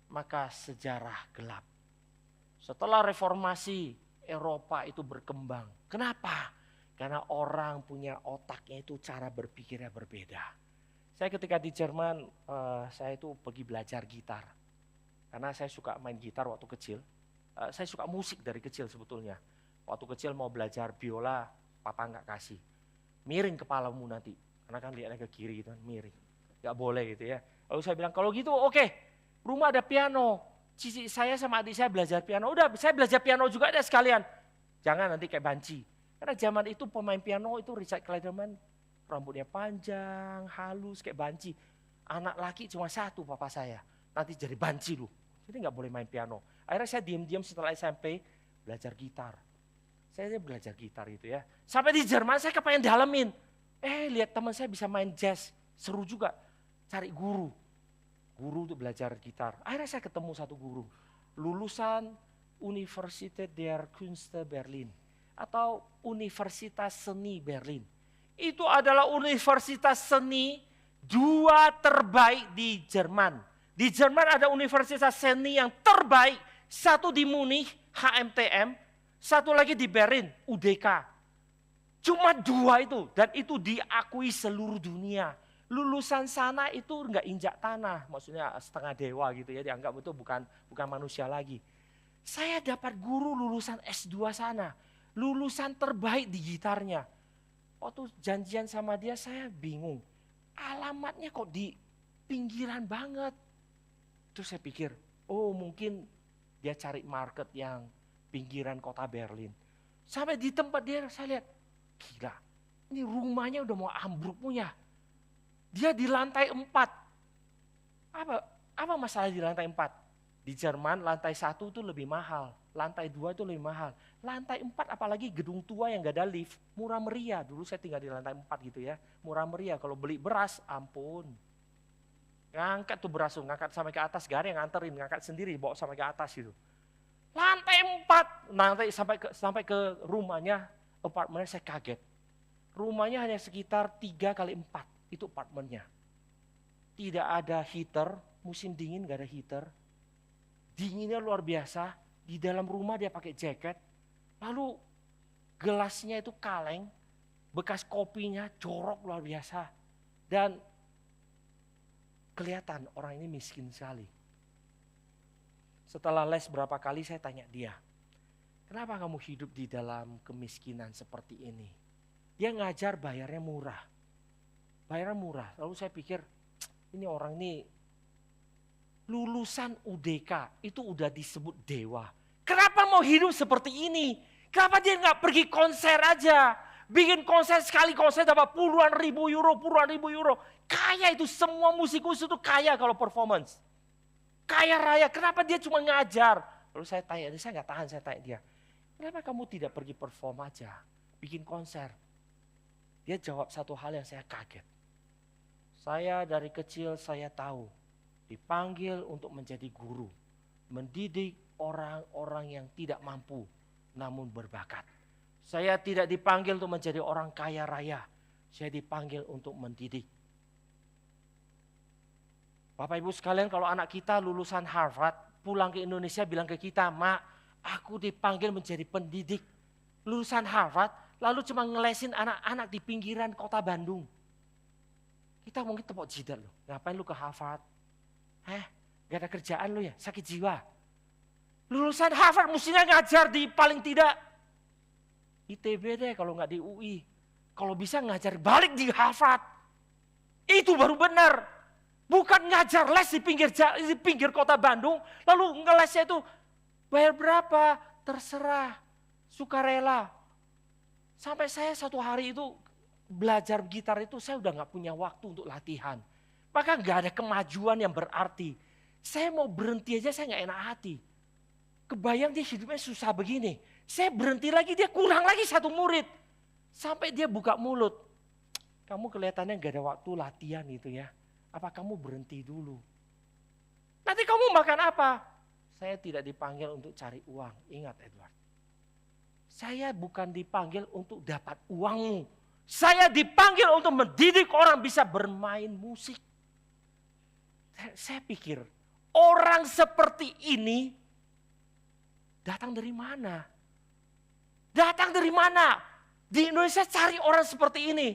maka sejarah gelap. Setelah reformasi, Eropa itu berkembang. Kenapa? Karena orang punya otaknya itu cara berpikirnya berbeda. Saya ketika di Jerman, saya itu pergi belajar gitar. Karena saya suka main gitar waktu kecil. Saya suka musik dari kecil sebetulnya. Waktu kecil mau belajar biola, papa nggak kasih. Miring kepalamu nanti. Karena kan lihatnya ke kiri gitu kan, miring. Nggak boleh gitu ya. Lalu saya bilang, kalau gitu oke, rumah ada piano. Cici saya sama adik saya belajar piano. Udah, saya belajar piano juga deh sekalian. Jangan nanti kayak banci. Karena zaman itu pemain piano itu Richard Clayderman, rambutnya panjang, halus kayak banci. Anak laki cuma satu papa saya, nanti jadi banci loh. Jadi nggak boleh main piano. Akhirnya saya diam-diam setelah SMP belajar gitar. Saya belajar gitar gitu ya. Sampai di Jerman saya kepengen dalemin. Lihat teman saya bisa main jazz, seru juga. Cari guru untuk belajar gitar. Akhirnya saya ketemu satu guru, lulusan Universität der Künste Berlin atau Universitas Seni Berlin. Itu adalah universitas seni dua terbaik di Jerman. Di Jerman ada universitas seni yang terbaik, satu di Munich, HMTM, satu lagi di Berlin, UDK. Cuma dua itu, dan itu diakui seluruh dunia. Lulusan sana itu enggak injak tanah, maksudnya setengah dewa gitu ya, dianggap itu bukan manusia lagi. Saya dapat guru lulusan S2 sana, lulusan terbaik di gitarnya. Waktu janjian sama dia saya bingung, alamatnya kok di pinggiran banget. Terus saya pikir, oh mungkin dia cari market yang pinggiran kota Berlin. Sampai di tempat dia saya lihat, gila, ini rumahnya udah mau ambruk punya. Dia di lantai 4. Apa masalah di lantai 4? Di Jerman lantai 1 itu lebih mahal, lantai 2 itu lebih mahal. Lantai 4 apalagi gedung tua yang gak ada lift, murah meriah. Dulu saya tinggal di lantai 4 gitu ya, murah meriah. Kalau beli beras, ampun. Ngangkat tuh beras, ngangkat sampai ke atas, gak ada yang nganterin, ngangkat sendiri, bawa sampai ke atas gitu. Lantai 4, nanti sampai ke rumahnya, apartemennya saya kaget. Rumahnya hanya sekitar 3 kali 4, itu apartemennya. Tidak ada heater, musim dingin gak ada heater. Dinginnya luar biasa, di dalam rumah dia pakai jaket, lalu gelasnya itu kaleng, bekas kopinya jorok luar biasa. Dan kelihatan orang ini miskin sekali. Setelah les berapa kali saya tanya dia, kenapa kamu hidup di dalam kemiskinan seperti ini? Dia ngajar bayarnya murah. Bayarnya murah. Lalu saya pikir, ini orang ini lulusan UDK, itu udah disebut dewa. Kenapa mau hidup seperti ini? Kenapa dia nggak pergi konser aja? Bikin konser sekali konser dapat puluhan ribu euro. Kaya itu, semua musikus itu kaya kalau performance. Kaya raya, kenapa dia cuma ngajar? Lalu saya tanya, saya nggak tahan, saya tanya dia, kenapa kamu tidak pergi perform aja, bikin konser? Dia jawab satu hal yang saya kaget. Saya dari kecil saya tahu, dipanggil untuk menjadi guru, mendidik orang-orang yang tidak mampu, namun berbakat. Saya tidak dipanggil untuk menjadi orang kaya raya, saya dipanggil untuk mendidik. Bapak Ibu sekalian, kalau anak kita lulusan Harvard, pulang ke Indonesia bilang ke kita, Mak, aku dipanggil menjadi pendidik. Lulusan Harvard, lalu cuma ngelesin anak-anak di pinggiran kota Bandung. Kita mungkin tepuk jidat loh, ngapain lu ke Harvard? Gak ada kerjaan lu ya, sakit jiwa. Lulusan Harvard mestinya ngajar di paling tidak ITB deh, kalau nggak di UI. Kalau bisa ngajar balik di Harvard. Itu baru benar. Bukan ngajar les di pinggir kota Bandung, lalu ngelesnya itu bayar berapa? Terserah, sukarela. Sampai saya satu hari itu belajar gitar itu saya udah gak punya waktu untuk latihan. Maka gak ada kemajuan yang berarti. Saya mau berhenti aja saya gak enak hati. Kebayang dia hidupnya susah begini. Saya berhenti lagi, dia kurang lagi satu murid. Sampai dia buka mulut. Kamu kelihatannya gak ada waktu latihan gitu ya. Apa kamu berhenti dulu? Nanti kamu makan apa? Saya tidak dipanggil untuk cari uang. Ingat Edward. Saya bukan dipanggil untuk dapat uangmu. Saya dipanggil untuk mendidik orang bisa bermain musik. Saya pikir orang seperti ini datang dari mana? Datang dari mana? Di Indonesia cari orang seperti ini.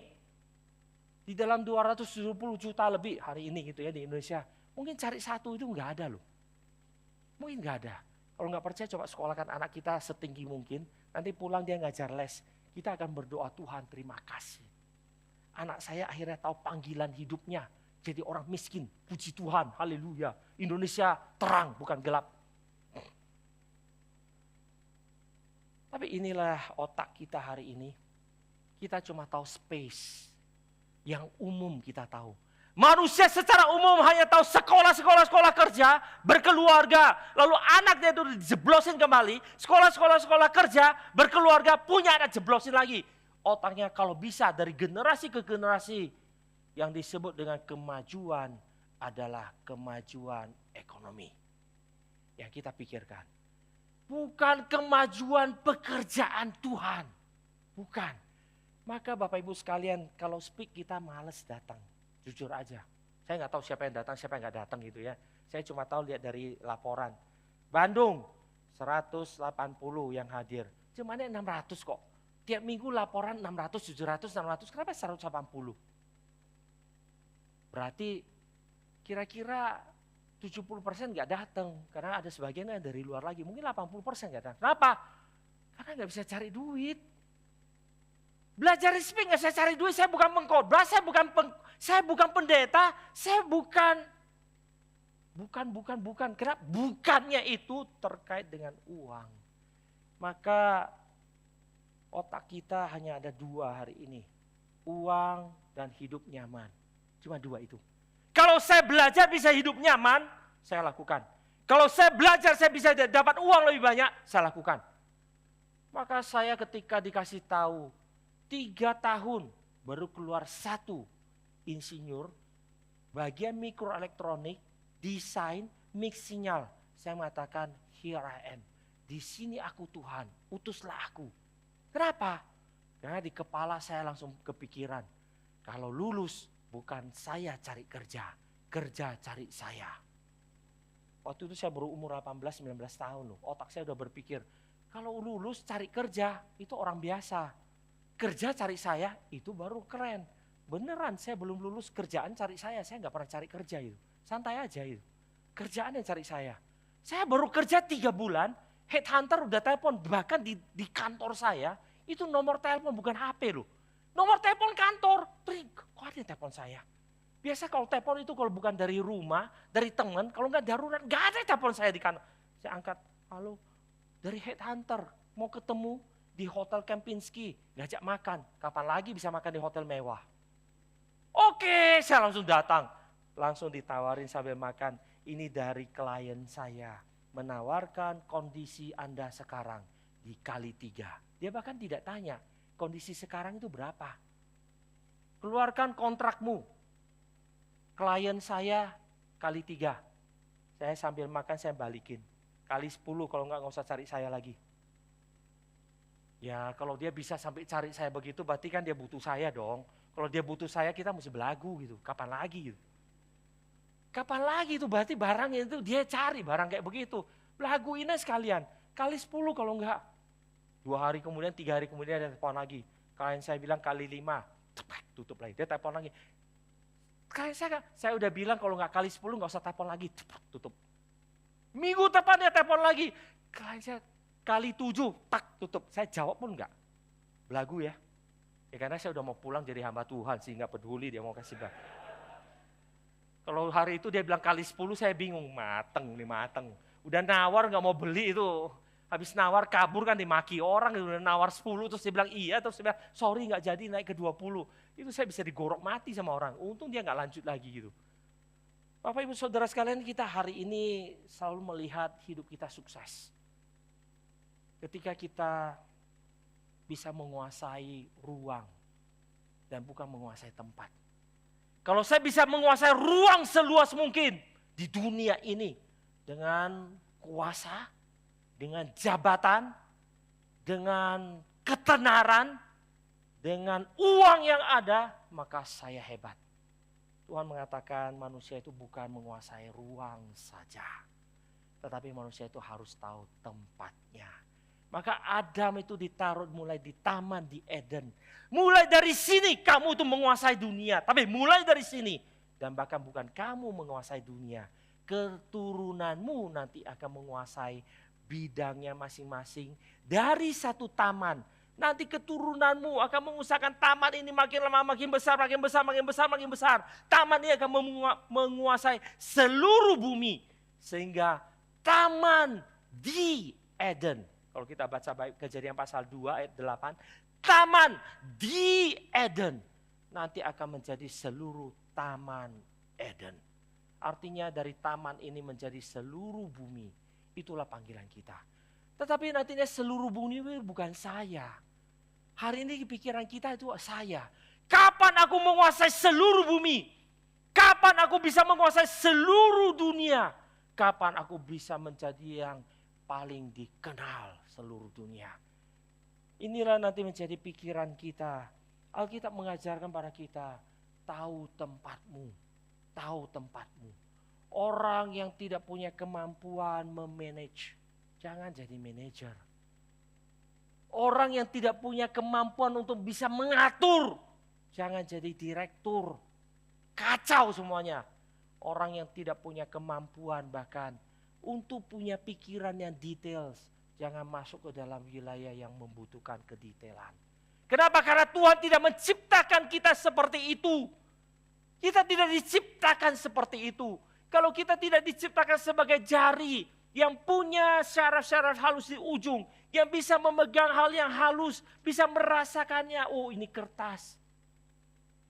Di dalam 270 juta lebih hari ini gitu ya di Indonesia. Mungkin cari satu itu enggak ada loh. Mungkin enggak ada. Kalau enggak percaya coba sekolahkan anak kita setinggi mungkin. Nanti pulang dia ngajar les. Kita akan berdoa, Tuhan terima kasih. Anak saya akhirnya tahu panggilan hidupnya. Jadi orang miskin. Puji Tuhan, haleluya. Indonesia terang bukan gelap. Tapi inilah otak kita hari ini. Kita cuma tahu space. Yang umum kita tahu. Manusia secara umum hanya tahu sekolah kerja, berkeluarga. Lalu anaknya itu dijeblosin kembali. Sekolah kerja, berkeluarga, punya anak jeblosin lagi. Otaknya kalau bisa dari generasi ke generasi. Yang disebut dengan kemajuan adalah kemajuan ekonomi. Yang kita pikirkan. Bukan kemajuan pekerjaan Tuhan. Bukan. Maka Bapak Ibu sekalian, kalau speak kita males datang. Jujur aja. Saya nggak tahu siapa yang datang, siapa yang nggak datang gitu ya. Saya cuma tahu lihat dari laporan. Bandung 180 yang hadir. Cuma 600 kok. Tiap minggu laporan 600, 700, 600. Kenapa 180? Berarti kira-kira 70% nggak datang. Karena ada sebagian yang dari luar lagi. Mungkin 80% nggak datang. Kenapa? Karena nggak bisa cari duit. Belajar speak nggak saya cari duit, saya bukan pengkhotbah, saya bukan pendeta, saya bukan. Kenapa? Bukannya itu terkait dengan uang. Maka otak kita hanya ada dua hari ini. Uang dan hidup nyaman. Cuma dua itu. Kalau saya belajar bisa hidup nyaman, saya lakukan. Kalau saya belajar saya bisa dapat uang lebih banyak, saya lakukan. Maka saya ketika dikasih tahu, 3 tahun baru keluar 1 insinyur, bagian mikroelektronik, desain, mix sinyal. Saya mengatakan, here I am. Di sini aku Tuhan, utuslah aku. Kenapa? Karena di kepala saya langsung kepikiran, kalau lulus bukan saya cari kerja, kerja cari saya. Waktu itu saya baru umur 18-19 tahun loh. Otak saya udah berpikir, kalau lulus cari kerja itu orang biasa. Kerja cari saya itu baru keren. Beneran saya belum lulus kerjaan cari saya nggak pernah cari kerja itu. Santai aja itu. Kerjaan yang cari saya. Saya baru kerja 3 bulan, headhunter udah telepon, bahkan di kantor saya, itu nomor telepon bukan HP loh. Nomor telepon kantor, kok ada yang telepon saya? Biasa kalau telepon itu kalau bukan dari rumah, dari teman, kalau nggak darurat, nggak ada yang telepon saya di kantor. Saya angkat, halo, dari headhunter, mau ketemu di Hotel Kempinski, ngajak makan. Kapan lagi bisa makan di hotel mewah? Oke, saya langsung datang. Langsung ditawarin sambil makan. Ini dari klien saya. Menawarkan kondisi Anda sekarang dikali 3. Dia bahkan tidak tanya, kondisi sekarang itu berapa? Keluarkan kontrakmu. Klien saya kali 3. Saya sambil makan saya balikin. Kali 10 kalau nggak usah cari saya lagi. Ya kalau dia bisa sampai cari saya begitu berarti kan dia butuh saya dong. Kalau dia butuh saya kita mesti belagu gitu. Kapan lagi gitu. Kapan lagi itu berarti barang itu dia cari barang kayak begitu. Belaguin aja sekalian. Kali 10 kalau enggak. 2 hari kemudian, 3 hari kemudian ada telepon lagi. Klien saya bilang kali 5. Cepat tutup lagi. Dia telepon lagi. Klien saya udah bilang kalau enggak kali 10 enggak usah telepon lagi. Cepat tutup. Minggu depan dia telepon lagi. Klien saya kali 7. Tak tutup. Saya jawab pun enggak. Belagu ya. Ya karena saya udah mau pulang jadi hamba Tuhan sehingga peduli dia mau kasih bang. Kalau hari itu dia bilang kali 10 saya bingung, mateng. Udah nawar gak mau beli itu. Habis nawar kabur kan dimaki orang, udah nawar 10 terus dia bilang iya, terus dia bilang sorry gak jadi naik ke 20. Itu saya bisa digorok mati sama orang, untung dia gak lanjut lagi gitu. Bapak ibu saudara sekalian, kita hari ini selalu melihat hidup kita sukses. Ketika kita bisa menguasai ruang dan bukan menguasai tempat. Kalau saya bisa menguasai ruang seluas mungkin di dunia ini dengan kuasa, dengan jabatan, dengan ketenaran, dengan uang yang ada, maka saya hebat. Tuhan mengatakan manusia itu bukan menguasai ruang saja, tetapi manusia itu harus tahu tempatnya. Maka Adam itu ditaruh mulai di taman di Eden. Mulai dari sini kamu itu menguasai dunia. Tapi mulai dari sini. Dan bahkan bukan kamu menguasai dunia. Keturunanmu nanti akan menguasai bidangnya masing-masing. Dari satu taman. Nanti keturunanmu akan mengusahakan taman ini makin lama makin besar, makin besar, makin besar, makin besar. Taman ini akan menguasai seluruh bumi. Sehingga taman di Eden. Kalau kita baca baik Kejadian pasal 2 ayat 8. Taman di Eden nanti akan menjadi seluruh taman Eden. Artinya dari taman ini menjadi seluruh bumi. Itulah panggilan kita. Tetapi nantinya seluruh bumi bukan saya. Hari ini pikiran kita itu saya. Kapan aku menguasai seluruh bumi? Kapan aku bisa menguasai seluruh dunia? Kapan aku bisa menjadi yang paling dikenal seluruh dunia. Inilah nanti menjadi pikiran kita. Alkitab mengajarkan pada kita, tahu tempatmu, tahu tempatmu. Orang yang tidak punya kemampuan memanage, jangan jadi manajer. Orang yang tidak punya kemampuan untuk bisa mengatur, jangan jadi direktur. Kacau semuanya. Orang yang tidak punya kemampuan bahkan untuk punya pikiran yang detail, jangan masuk ke dalam wilayah yang membutuhkan kedetailan. Kenapa? Karena Tuhan tidak menciptakan kita seperti itu. Kita tidak diciptakan seperti itu. Kalau kita tidak diciptakan sebagai jari yang punya syaraf-syaraf halus di ujung, yang bisa memegang hal yang halus, bisa merasakannya, oh ini kertas.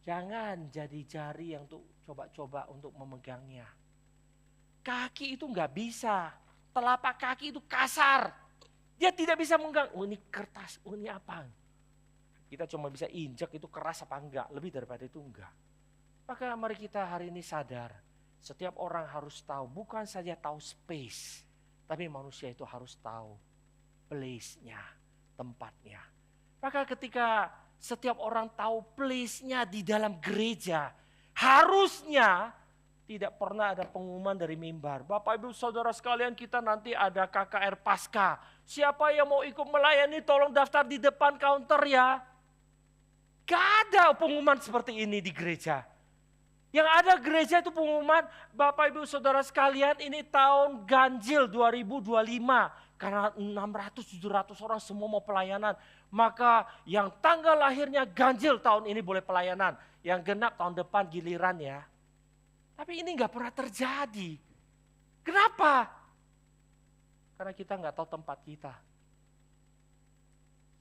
Jangan jadi jari yang untuk coba-coba untuk memegangnya. Kaki itu nggak bisa, telapak kaki itu kasar. Dia tidak bisa memegang, oh ini kertas, oh ini apa. Kita cuma bisa injak itu keras apa enggak, lebih daripada itu enggak. Maka mari kita hari ini sadar, setiap orang harus tahu, bukan saja tahu space, tapi manusia itu harus tahu place-nya, tempatnya. Maka ketika setiap orang tahu place-nya di dalam gereja, harusnya tidak pernah ada pengumuman dari mimbar. Bapak ibu saudara sekalian, kita nanti ada KKR Pasca. Siapa yang mau ikut melayani tolong daftar di depan counter ya. Gak ada pengumuman seperti ini di gereja. Yang ada gereja itu pengumuman, Bapak Ibu Saudara sekalian, ini tahun ganjil 2025. Karena 600-700 orang semua mau pelayanan. Maka yang tanggal lahirnya ganjil tahun ini boleh pelayanan. Yang genap tahun depan giliran ya. Tapi ini nggak pernah terjadi. Kenapa? Karena kita nggak tahu tempat kita.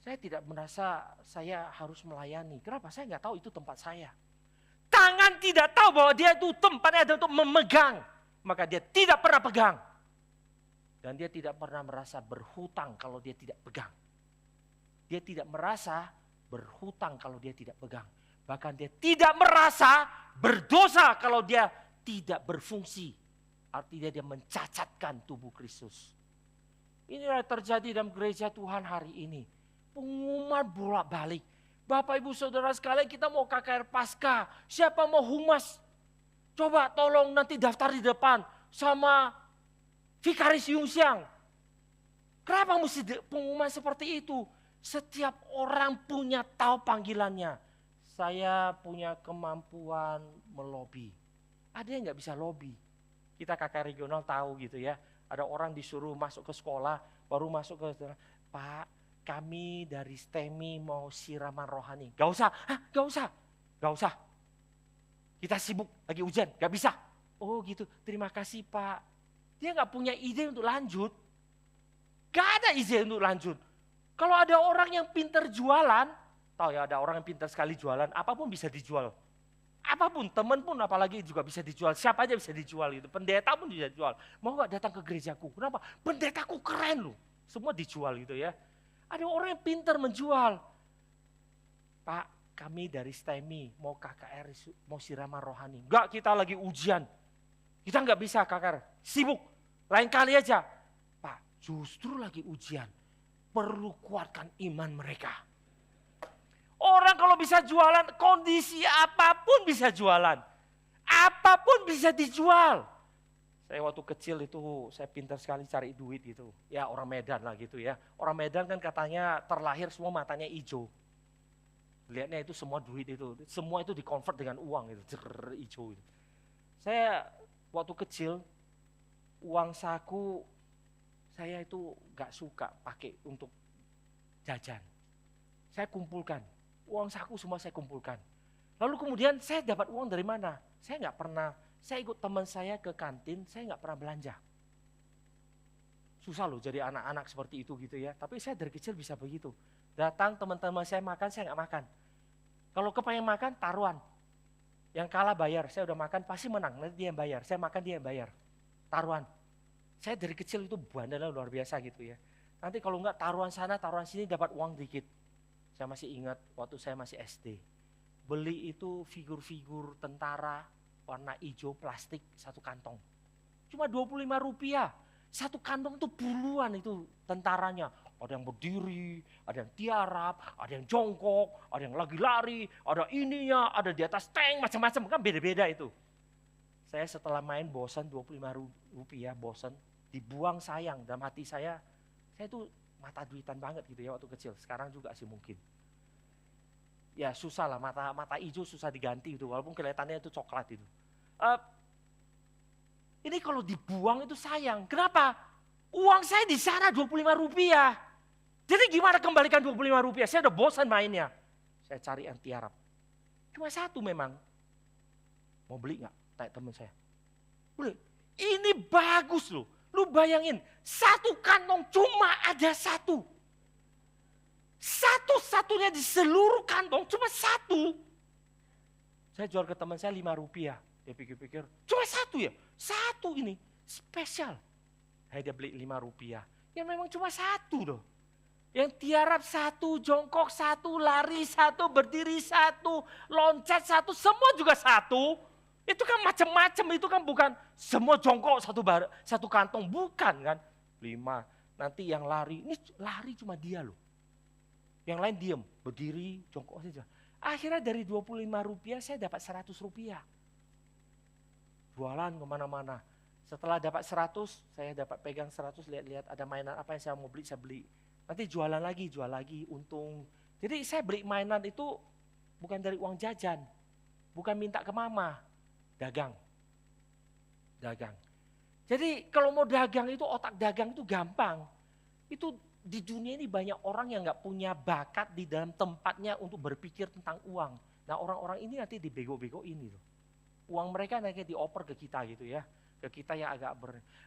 Saya tidak merasa saya harus melayani. Kenapa? Saya nggak tahu itu tempat saya. Tangan tidak tahu bahwa dia itu tempatnya ada untuk memegang. Maka dia tidak pernah pegang. Dan dia tidak pernah merasa berhutang kalau dia tidak pegang. Dia tidak merasa berhutang kalau dia tidak pegang. Bahkan dia tidak merasa berdosa kalau dia tidak berfungsi. Artinya dia mencacatkan tubuh Kristus. Inilah yang terjadi dalam gereja Tuhan hari ini. Pengumuman bolak-balik. Bapak Ibu Saudara sekalian, kita mau KKR Paskah. Siapa mau humas? Coba tolong nanti daftar di depan sama Vikaris Yungsiang. Kenapa mesti pengumuman seperti itu? Setiap orang punya tahu panggilannya. Saya punya kemampuan melobi. Ada yang nggak bisa lobi. Kita KKR regional tahu gitu ya. Ada orang disuruh masuk ke sekolah, baru masuk ke Pak, kami dari STEMI mau siraman rohani. Gak usah, gak usah, gak usah. Kita sibuk, lagi ujian, gak bisa. Oh gitu, terima kasih Pak. Dia gak punya ide untuk lanjut. Gak ada ide untuk lanjut. Kalau ada orang yang pintar jualan, tahu ya ada orang yang pintar sekali jualan, apapun bisa dijual. Apapun, teman pun apalagi juga bisa dijual. Siapa aja bisa dijual gitu. Pendeta pun bisa dijual. Mau gak datang ke gerejaku? Kenapa? Pendetaku keren loh. Semua dijual gitu ya. Ada orang yang pintar menjual. Pak, kami dari STEMI mau KKR, mau siraman rohani. Enggak, kita lagi ujian. Kita enggak bisa KKR, sibuk. Lain kali aja. Pak, justru lagi ujian. Perlu kuatkan iman mereka. Orang kalau bisa jualan, kondisi apapun bisa jualan. Apapun bisa dijual. Saya waktu kecil itu saya pintar sekali cari duit gitu. Ya orang Medan lah gitu ya. Orang Medan kan katanya terlahir semua matanya hijau. Lihatnya itu semua duit itu. Semua itu dikonvert dengan uang itu. Hijau itu. Saya waktu kecil uang saku saya itu gak suka pakai untuk jajan. Saya kumpulkan. Uang saku semua saya kumpulkan. Lalu kemudian saya dapat uang dari mana? Saya gak pernah. Saya ikut teman saya ke kantin, saya nggak pernah belanja. Susah loh jadi anak-anak seperti itu gitu ya. Tapi saya dari kecil bisa begitu. Datang teman-teman saya makan, saya nggak makan. Kalau kepengen makan, taruhan. Yang kalah bayar, saya udah makan pasti menang, nanti dia yang bayar. Saya makan, dia yang bayar. Taruhan. Saya dari kecil itu bandelnya luar biasa gitu ya. Nanti kalau nggak taruhan sana, taruhan sini dapat uang dikit. Saya masih ingat waktu saya masih SD. Beli itu figur-figur tentara, warna hijau plastik satu kantong. Cuma Rp25. Satu kantong tuh puluhan itu tentaranya. Ada yang berdiri, ada yang tiarap, ada yang jongkok, ada yang lagi lari, ada ininya, ada di atas tank, macam-macam. Kan beda-beda itu. Saya setelah main bosan Rp25, bosan. Dibuang sayang dalam hati saya itu mata duitan banget gitu ya waktu kecil. Sekarang juga sih mungkin. Ya susah lah, mata hijau susah diganti itu, walaupun kelihatannya itu coklat itu. Ini kalau dibuang itu sayang. Kenapa? Uang saya di sana Rp25. Jadi gimana kembalikan Rp25? Saya udah bosan mainnya. Saya cari yang tiarap. Cuma satu memang. Mau beli nggak? Tanya teman saya. Boleh. Ini bagus loh. Lu bayangin, satu kantong cuma ada satu. Satu-satunya di seluruh kantong cuma satu. Saya jual ke teman saya Rp5. Dia pikir-pikir, cuma satu ya? Satu ini, spesial. Dia beli Rp5. Ya memang cuma satu loh. Yang tiarap satu, jongkok satu, lari satu, berdiri satu, loncat satu, semua juga satu. Itu kan macam-macam, itu kan bukan semua jongkok satu kantong, bukan kan. 5, nanti yang lari, ini lari cuma dia loh. Yang lain diem, berdiri, jongkok saja. Akhirnya dari Rp25 saya dapat Rp100. Jualan kemana-mana. Setelah dapat 100, saya dapat pegang 100, lihat-lihat ada mainan apa yang saya mau beli, saya beli. Nanti jual lagi, untung. Jadi saya beli mainan itu bukan dari uang jajan. Bukan minta ke mama. dagang. Dagang. Jadi kalau mau dagang itu, otak dagang itu gampang. Itu di dunia ini banyak orang yang gak punya bakat di dalam tempatnya untuk berpikir tentang uang. Nah orang-orang ini nanti dibego-begoin gitu. Uang mereka nanti dioper ke kita gitu ya. Ke kita yang agak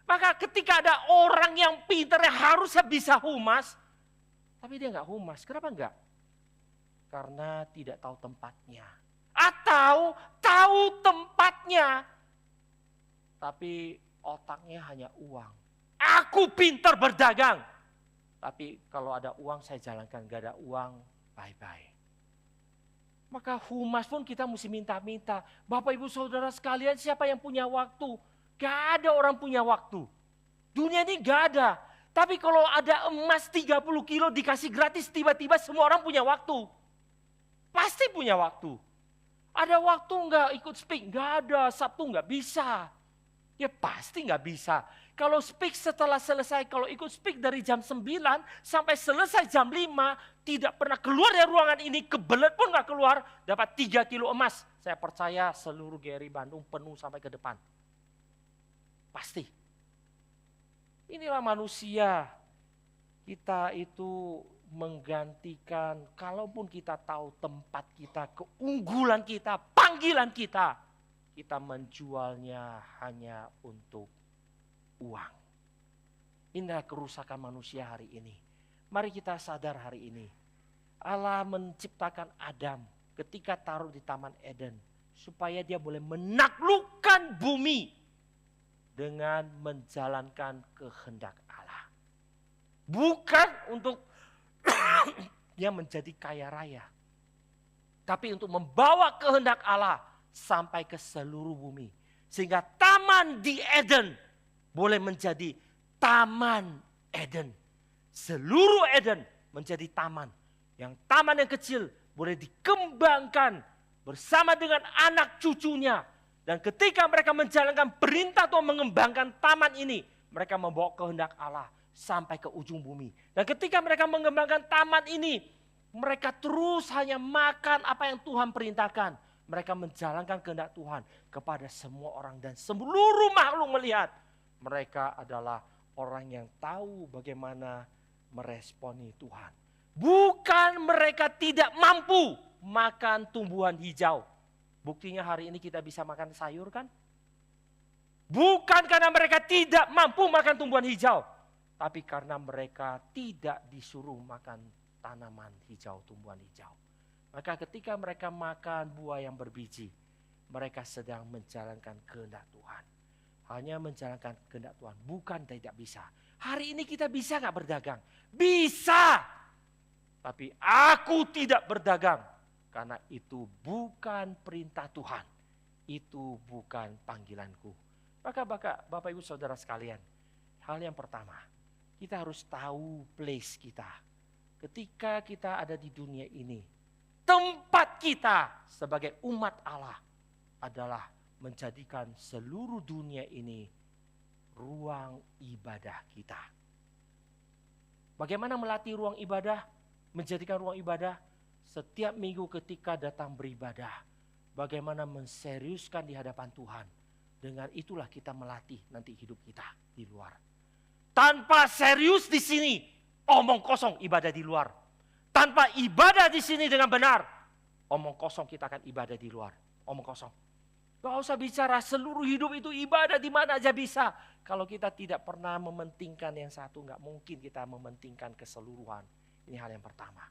Maka ketika ada orang yang pintar yang harusnya bisa humas, tapi dia gak humas. Kenapa enggak? Karena tidak tahu tempatnya. Atau tahu tempatnya, tapi otaknya hanya uang. Aku pintar berdagang. Tapi kalau ada uang saya jalankan, gak ada uang, bye-bye. Maka humas pun kita mesti minta-minta. Bapak ibu saudara sekalian, siapa yang punya waktu? Gak ada orang punya waktu. Dunia ini gak ada. Tapi kalau ada emas 30 kilo dikasih gratis, tiba-tiba semua orang punya waktu. Pasti punya waktu. Ada waktu gak ikut speak? Gak ada, Sabtu gak bisa. Ya pasti gak bisa. Kalau speak setelah selesai, kalau ikut speak dari jam 9 sampai selesai jam 5, tidak pernah keluar dari ruangan ini, kebelet pun gak keluar, dapat 3 kilo emas. Saya percaya seluruh GRI Bandung penuh sampai ke depan. Pasti. Inilah manusia. Kita itu menggantikan, kalaupun kita tahu tempat kita, keunggulan kita, panggilan kita menjualnya hanya untuk uang. Inilah kerusakan manusia hari ini. Mari kita sadar hari ini. Allah menciptakan Adam ketika taruh di Taman Eden. Supaya dia boleh menaklukkan bumi dengan menjalankan kehendak Allah. Bukan untuk dia menjadi kaya raya. Tapi untuk membawa kehendak Allah sampai ke seluruh bumi. Sehingga taman di Eden boleh menjadi taman Eden. Seluruh Eden menjadi taman. Yang taman yang kecil boleh dikembangkan bersama dengan anak cucunya. Dan ketika mereka menjalankan perintah Tuhan mengembangkan taman ini, mereka membawa kehendak Allah sampai ke ujung bumi. Dan ketika mereka mengembangkan taman ini, mereka terus hanya makan apa yang Tuhan perintahkan. Mereka menjalankan kehendak Tuhan kepada semua orang dan seluruh makhluk melihat. Mereka adalah orang yang tahu bagaimana meresponi Tuhan. Bukan mereka tidak mampu makan tumbuhan hijau. Buktinya hari ini kita bisa makan sayur kan? Bukan karena mereka tidak mampu makan tumbuhan hijau. Tapi karena mereka tidak disuruh makan tanaman hijau, tumbuhan hijau. Maka ketika mereka makan buah yang berbiji, mereka sedang menjalankan kehendak Tuhan. Hanya menjalankan kehendak Tuhan, bukan tidak bisa. Hari ini kita bisa gak berdagang? Bisa! Tapi aku tidak berdagang. Karena itu bukan perintah Tuhan. Itu bukan panggilanku. Maka Bapak Ibu Saudara sekalian, hal yang pertama, kita harus tahu place kita. Ketika kita ada di dunia ini, tempat kita sebagai umat Allah adalah menjadikan seluruh dunia ini ruang ibadah kita. Bagaimana melatih ruang ibadah? Menjadikan ruang ibadah setiap minggu ketika datang beribadah. Bagaimana menseriuskan di hadapan Tuhan. Dengan itulah kita melatih nanti hidup kita di luar. Tanpa serius di sini, omong kosong ibadah di luar. Tanpa ibadah di sini dengan benar, omong kosong kita akan ibadah di luar. Omong kosong. Gak usah bicara seluruh hidup itu ibadah di mana aja bisa. Kalau kita tidak pernah mementingkan yang satu, gak mungkin kita mementingkan keseluruhan. Ini hal yang pertama.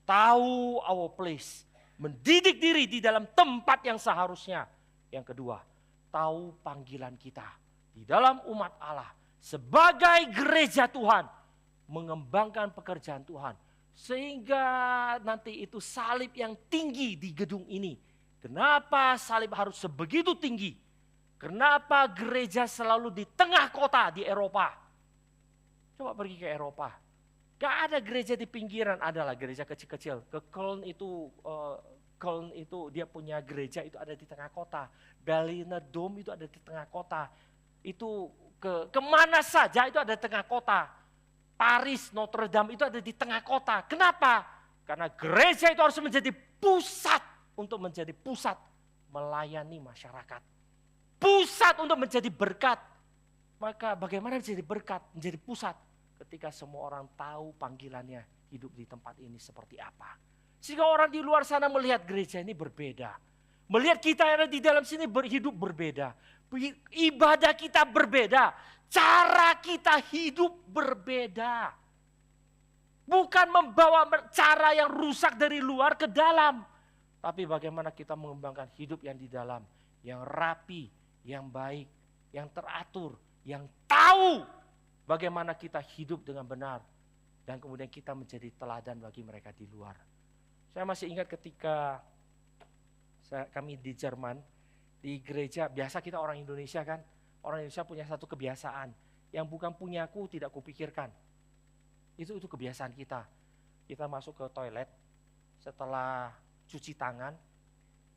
Tahu our place. Mendidik diri di dalam tempat yang seharusnya. Yang kedua, tahu panggilan kita di dalam umat Allah. Sebagai gereja Tuhan. Mengembangkan pekerjaan Tuhan. Sehingga nanti itu salib yang tinggi di gedung ini. Kenapa salib harus sebegitu tinggi? Kenapa gereja selalu di tengah kota di Eropa? Coba pergi ke Eropa. Gak ada gereja di pinggiran, adalah gereja kecil-kecil. Ke Köln itu dia punya gereja itu ada di tengah kota. Berliner Dom itu ada di tengah kota. Itu kemana saja itu ada di tengah kota. Paris, Notre Dame itu ada di tengah kota. Kenapa? Karena gereja itu harus menjadi pusat. Untuk menjadi pusat melayani masyarakat. pusat untuk menjadi berkat. Maka bagaimana menjadi berkat, menjadi pusat ketika semua orang tahu panggilannya hidup di tempat ini seperti apa. Sehingga orang di luar sana melihat gereja ini berbeda. Melihat kita yang ada di dalam sini hidup berbeda. Ibadah kita berbeda. Cara kita hidup berbeda. Bukan membawa cara yang rusak dari luar ke dalam. Tapi bagaimana kita mengembangkan hidup yang di dalam. Yang rapi, yang baik, yang teratur, yang tahu bagaimana kita hidup dengan benar. Dan kemudian kita menjadi teladan bagi mereka di luar. Saya masih ingat ketika kami di Jerman, di gereja, biasa kita orang Indonesia kan. Orang Indonesia punya satu kebiasaan. Yang bukan punyaku tidak kupikirkan. Itu kebiasaan kita. Kita masuk ke toilet, setelah cuci tangan,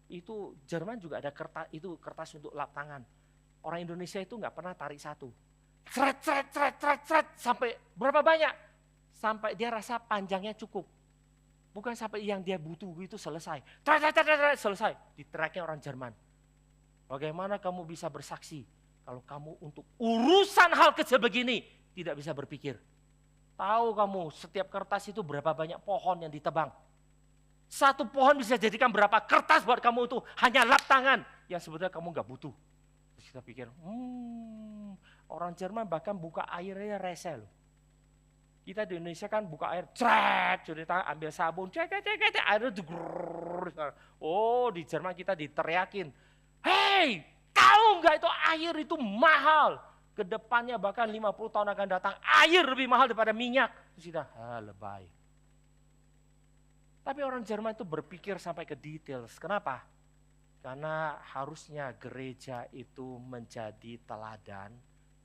itu Jerman juga ada kertas untuk lap tangan. Orang Indonesia itu nggak pernah tarik satu. Seret, sampai berapa banyak? Sampai dia rasa panjangnya cukup. Bukan sampai yang dia butuh itu selesai. Selesai. Diteraknya orang Jerman. Bagaimana kamu bisa bersaksi kalau kamu untuk urusan hal kecil begini tidak bisa berpikir? Tahu kamu setiap kertas itu berapa banyak pohon yang ditebang? Satu pohon bisa jadikan berapa kertas buat kamu itu hanya lap tangan yang sebenarnya kamu nggak butuh. Terus kita pikir, orang Jerman bahkan buka airnya rese loh. Kita di Indonesia kan buka air, cuci tangan, ambil sabun, airnya di Jerman kita diteriakin, hei, tahu nggak itu air itu mahal. Kedepannya bahkan 50 tahun akan datang, air lebih mahal daripada minyak. Terus kita, lebay. Tapi orang Jerman itu berpikir sampai ke detail. Kenapa? Karena harusnya gereja itu menjadi teladan,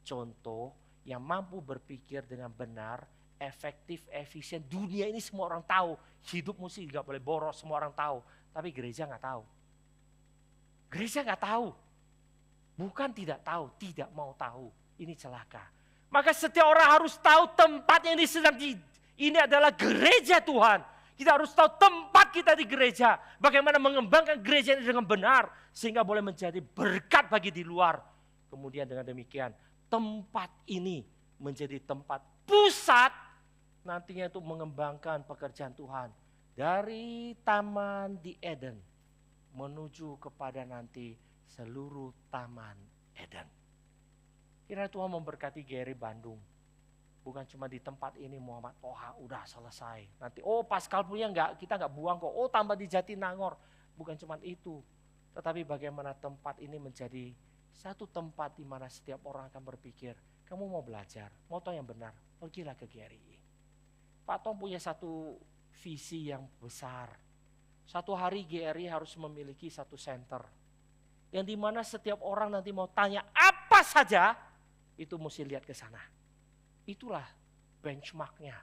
contoh yang mampu berpikir dengan benar, efektif, efisien. Dunia ini semua orang tahu. Hidup mesti nggak boleh boros, semua orang tahu. Tapi gereja nggak tahu. Gereja nggak tahu. Bukan tidak tahu, tidak mau tahu. Ini celaka. Maka setiap orang harus tahu tempat yang ini adalah gereja Tuhan. Kita harus tahu tempat kita di gereja. Bagaimana mengembangkan gereja ini dengan benar. Sehingga boleh menjadi berkat bagi di luar. Kemudian dengan demikian tempat ini menjadi tempat pusat. Nantinya itu mengembangkan pekerjaan Tuhan. Dari taman di Eden. Menuju kepada nanti seluruh taman Eden. Kiranya Tuhan memberkati GRI Bandung. Bukan cuma di tempat ini Muhammad Toha udah selesai. Nanti Paskal punya kita nggak buang kok. Tambah di Jatinangor. Bukan cuma itu. Tetapi bagaimana tempat ini menjadi satu tempat di mana setiap orang akan berpikir, kamu mau belajar, mau tahu yang benar, pergilah ke GRI. Pak Tom punya satu visi yang besar. Satu hari GRI harus memiliki satu center. Yang dimana setiap orang nanti mau tanya apa saja, itu mesti lihat ke sana. Itulah benchmarknya,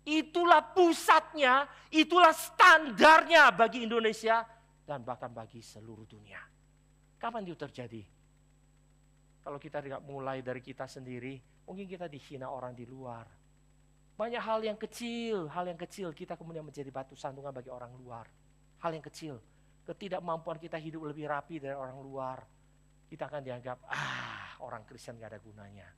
itulah pusatnya, itulah standarnya bagi Indonesia dan bahkan bagi seluruh dunia. Kapan itu terjadi? Kalau kita tidak mulai dari kita sendiri, mungkin kita dihina orang di luar. Banyak hal yang kecil kita kemudian menjadi batu sandungan bagi orang luar. Hal yang kecil, ketidakmampuan kita hidup lebih rapi dari orang luar. Kita akan dianggap, orang Kristen gak ada gunanya.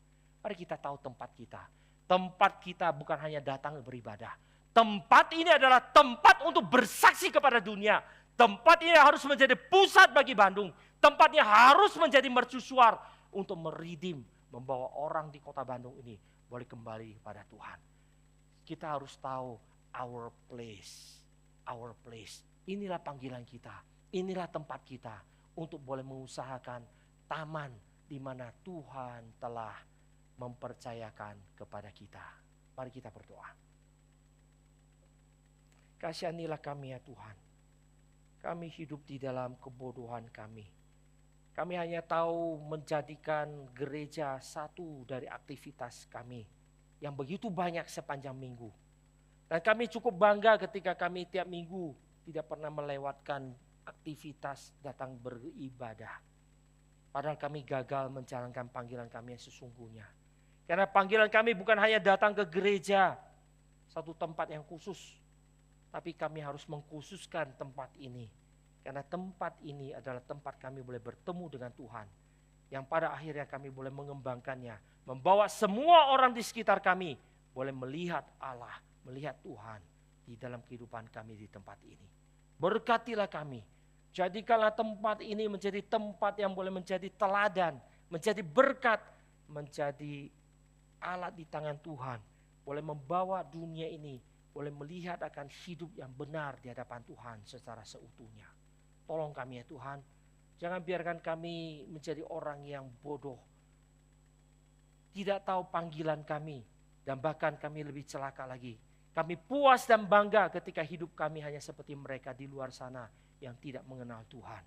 Mari kita tahu tempat kita. Tempat kita bukan hanya datang beribadah. Tempat ini adalah tempat untuk bersaksi kepada dunia. Tempat ini harus menjadi pusat bagi Bandung. Tempatnya harus menjadi mercusuar untuk meridim, membawa orang di kota Bandung ini boleh kembali kepada Tuhan. Kita harus tahu our place. Our place. Inilah panggilan kita. Inilah tempat kita untuk boleh mengusahakan taman di mana Tuhan telah mempercayakan kepada kita. Mari kita berdoa. Kasihanilah kami ya Tuhan. Kami hidup di dalam kebodohan kami. Kami hanya tahu menjadikan gereja satu dari aktivitas kami yang begitu banyak sepanjang minggu. Dan kami cukup bangga ketika kami tiap minggu tidak pernah melewatkan aktivitas datang beribadah. Padahal kami gagal menjalankan panggilan kami yang sesungguhnya. Karena panggilan kami bukan hanya datang ke gereja, satu tempat yang khusus. Tapi kami harus mengkhususkan tempat ini. Karena tempat ini adalah tempat kami boleh bertemu dengan Tuhan. yang pada akhirnya kami boleh mengembangkannya, membawa semua orang di sekitar kami boleh melihat Allah, melihat Tuhan di dalam kehidupan kami di tempat ini. Berkatilah kami, jadikanlah tempat ini menjadi tempat yang boleh menjadi teladan, menjadi berkat, menjadi alat di tangan Tuhan, boleh membawa dunia ini, boleh melihat akan hidup yang benar di hadapan Tuhan secara seutuhnya. Tolong kami ya Tuhan, jangan biarkan kami menjadi orang yang bodoh, tidak tahu panggilan kami, dan bahkan kami lebih celaka lagi. Kami puas dan bangga ketika hidup kami hanya seperti mereka di luar sana yang tidak mengenal Tuhan.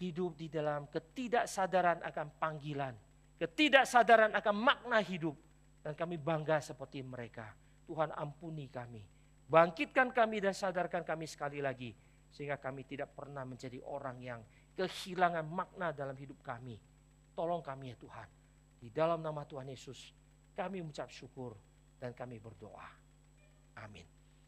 Hidup di dalam ketidaksadaran akan panggilan, ketidaksadaran akan makna hidup, dan kami bangga seperti mereka. Tuhan ampuni kami, bangkitkan kami dan sadarkan kami sekali lagi, sehingga kami tidak pernah menjadi orang yang kehilangan makna dalam hidup kami. Tolong kami ya Tuhan. Di dalam nama Tuhan Yesus kami mengucap syukur dan kami berdoa. Amin.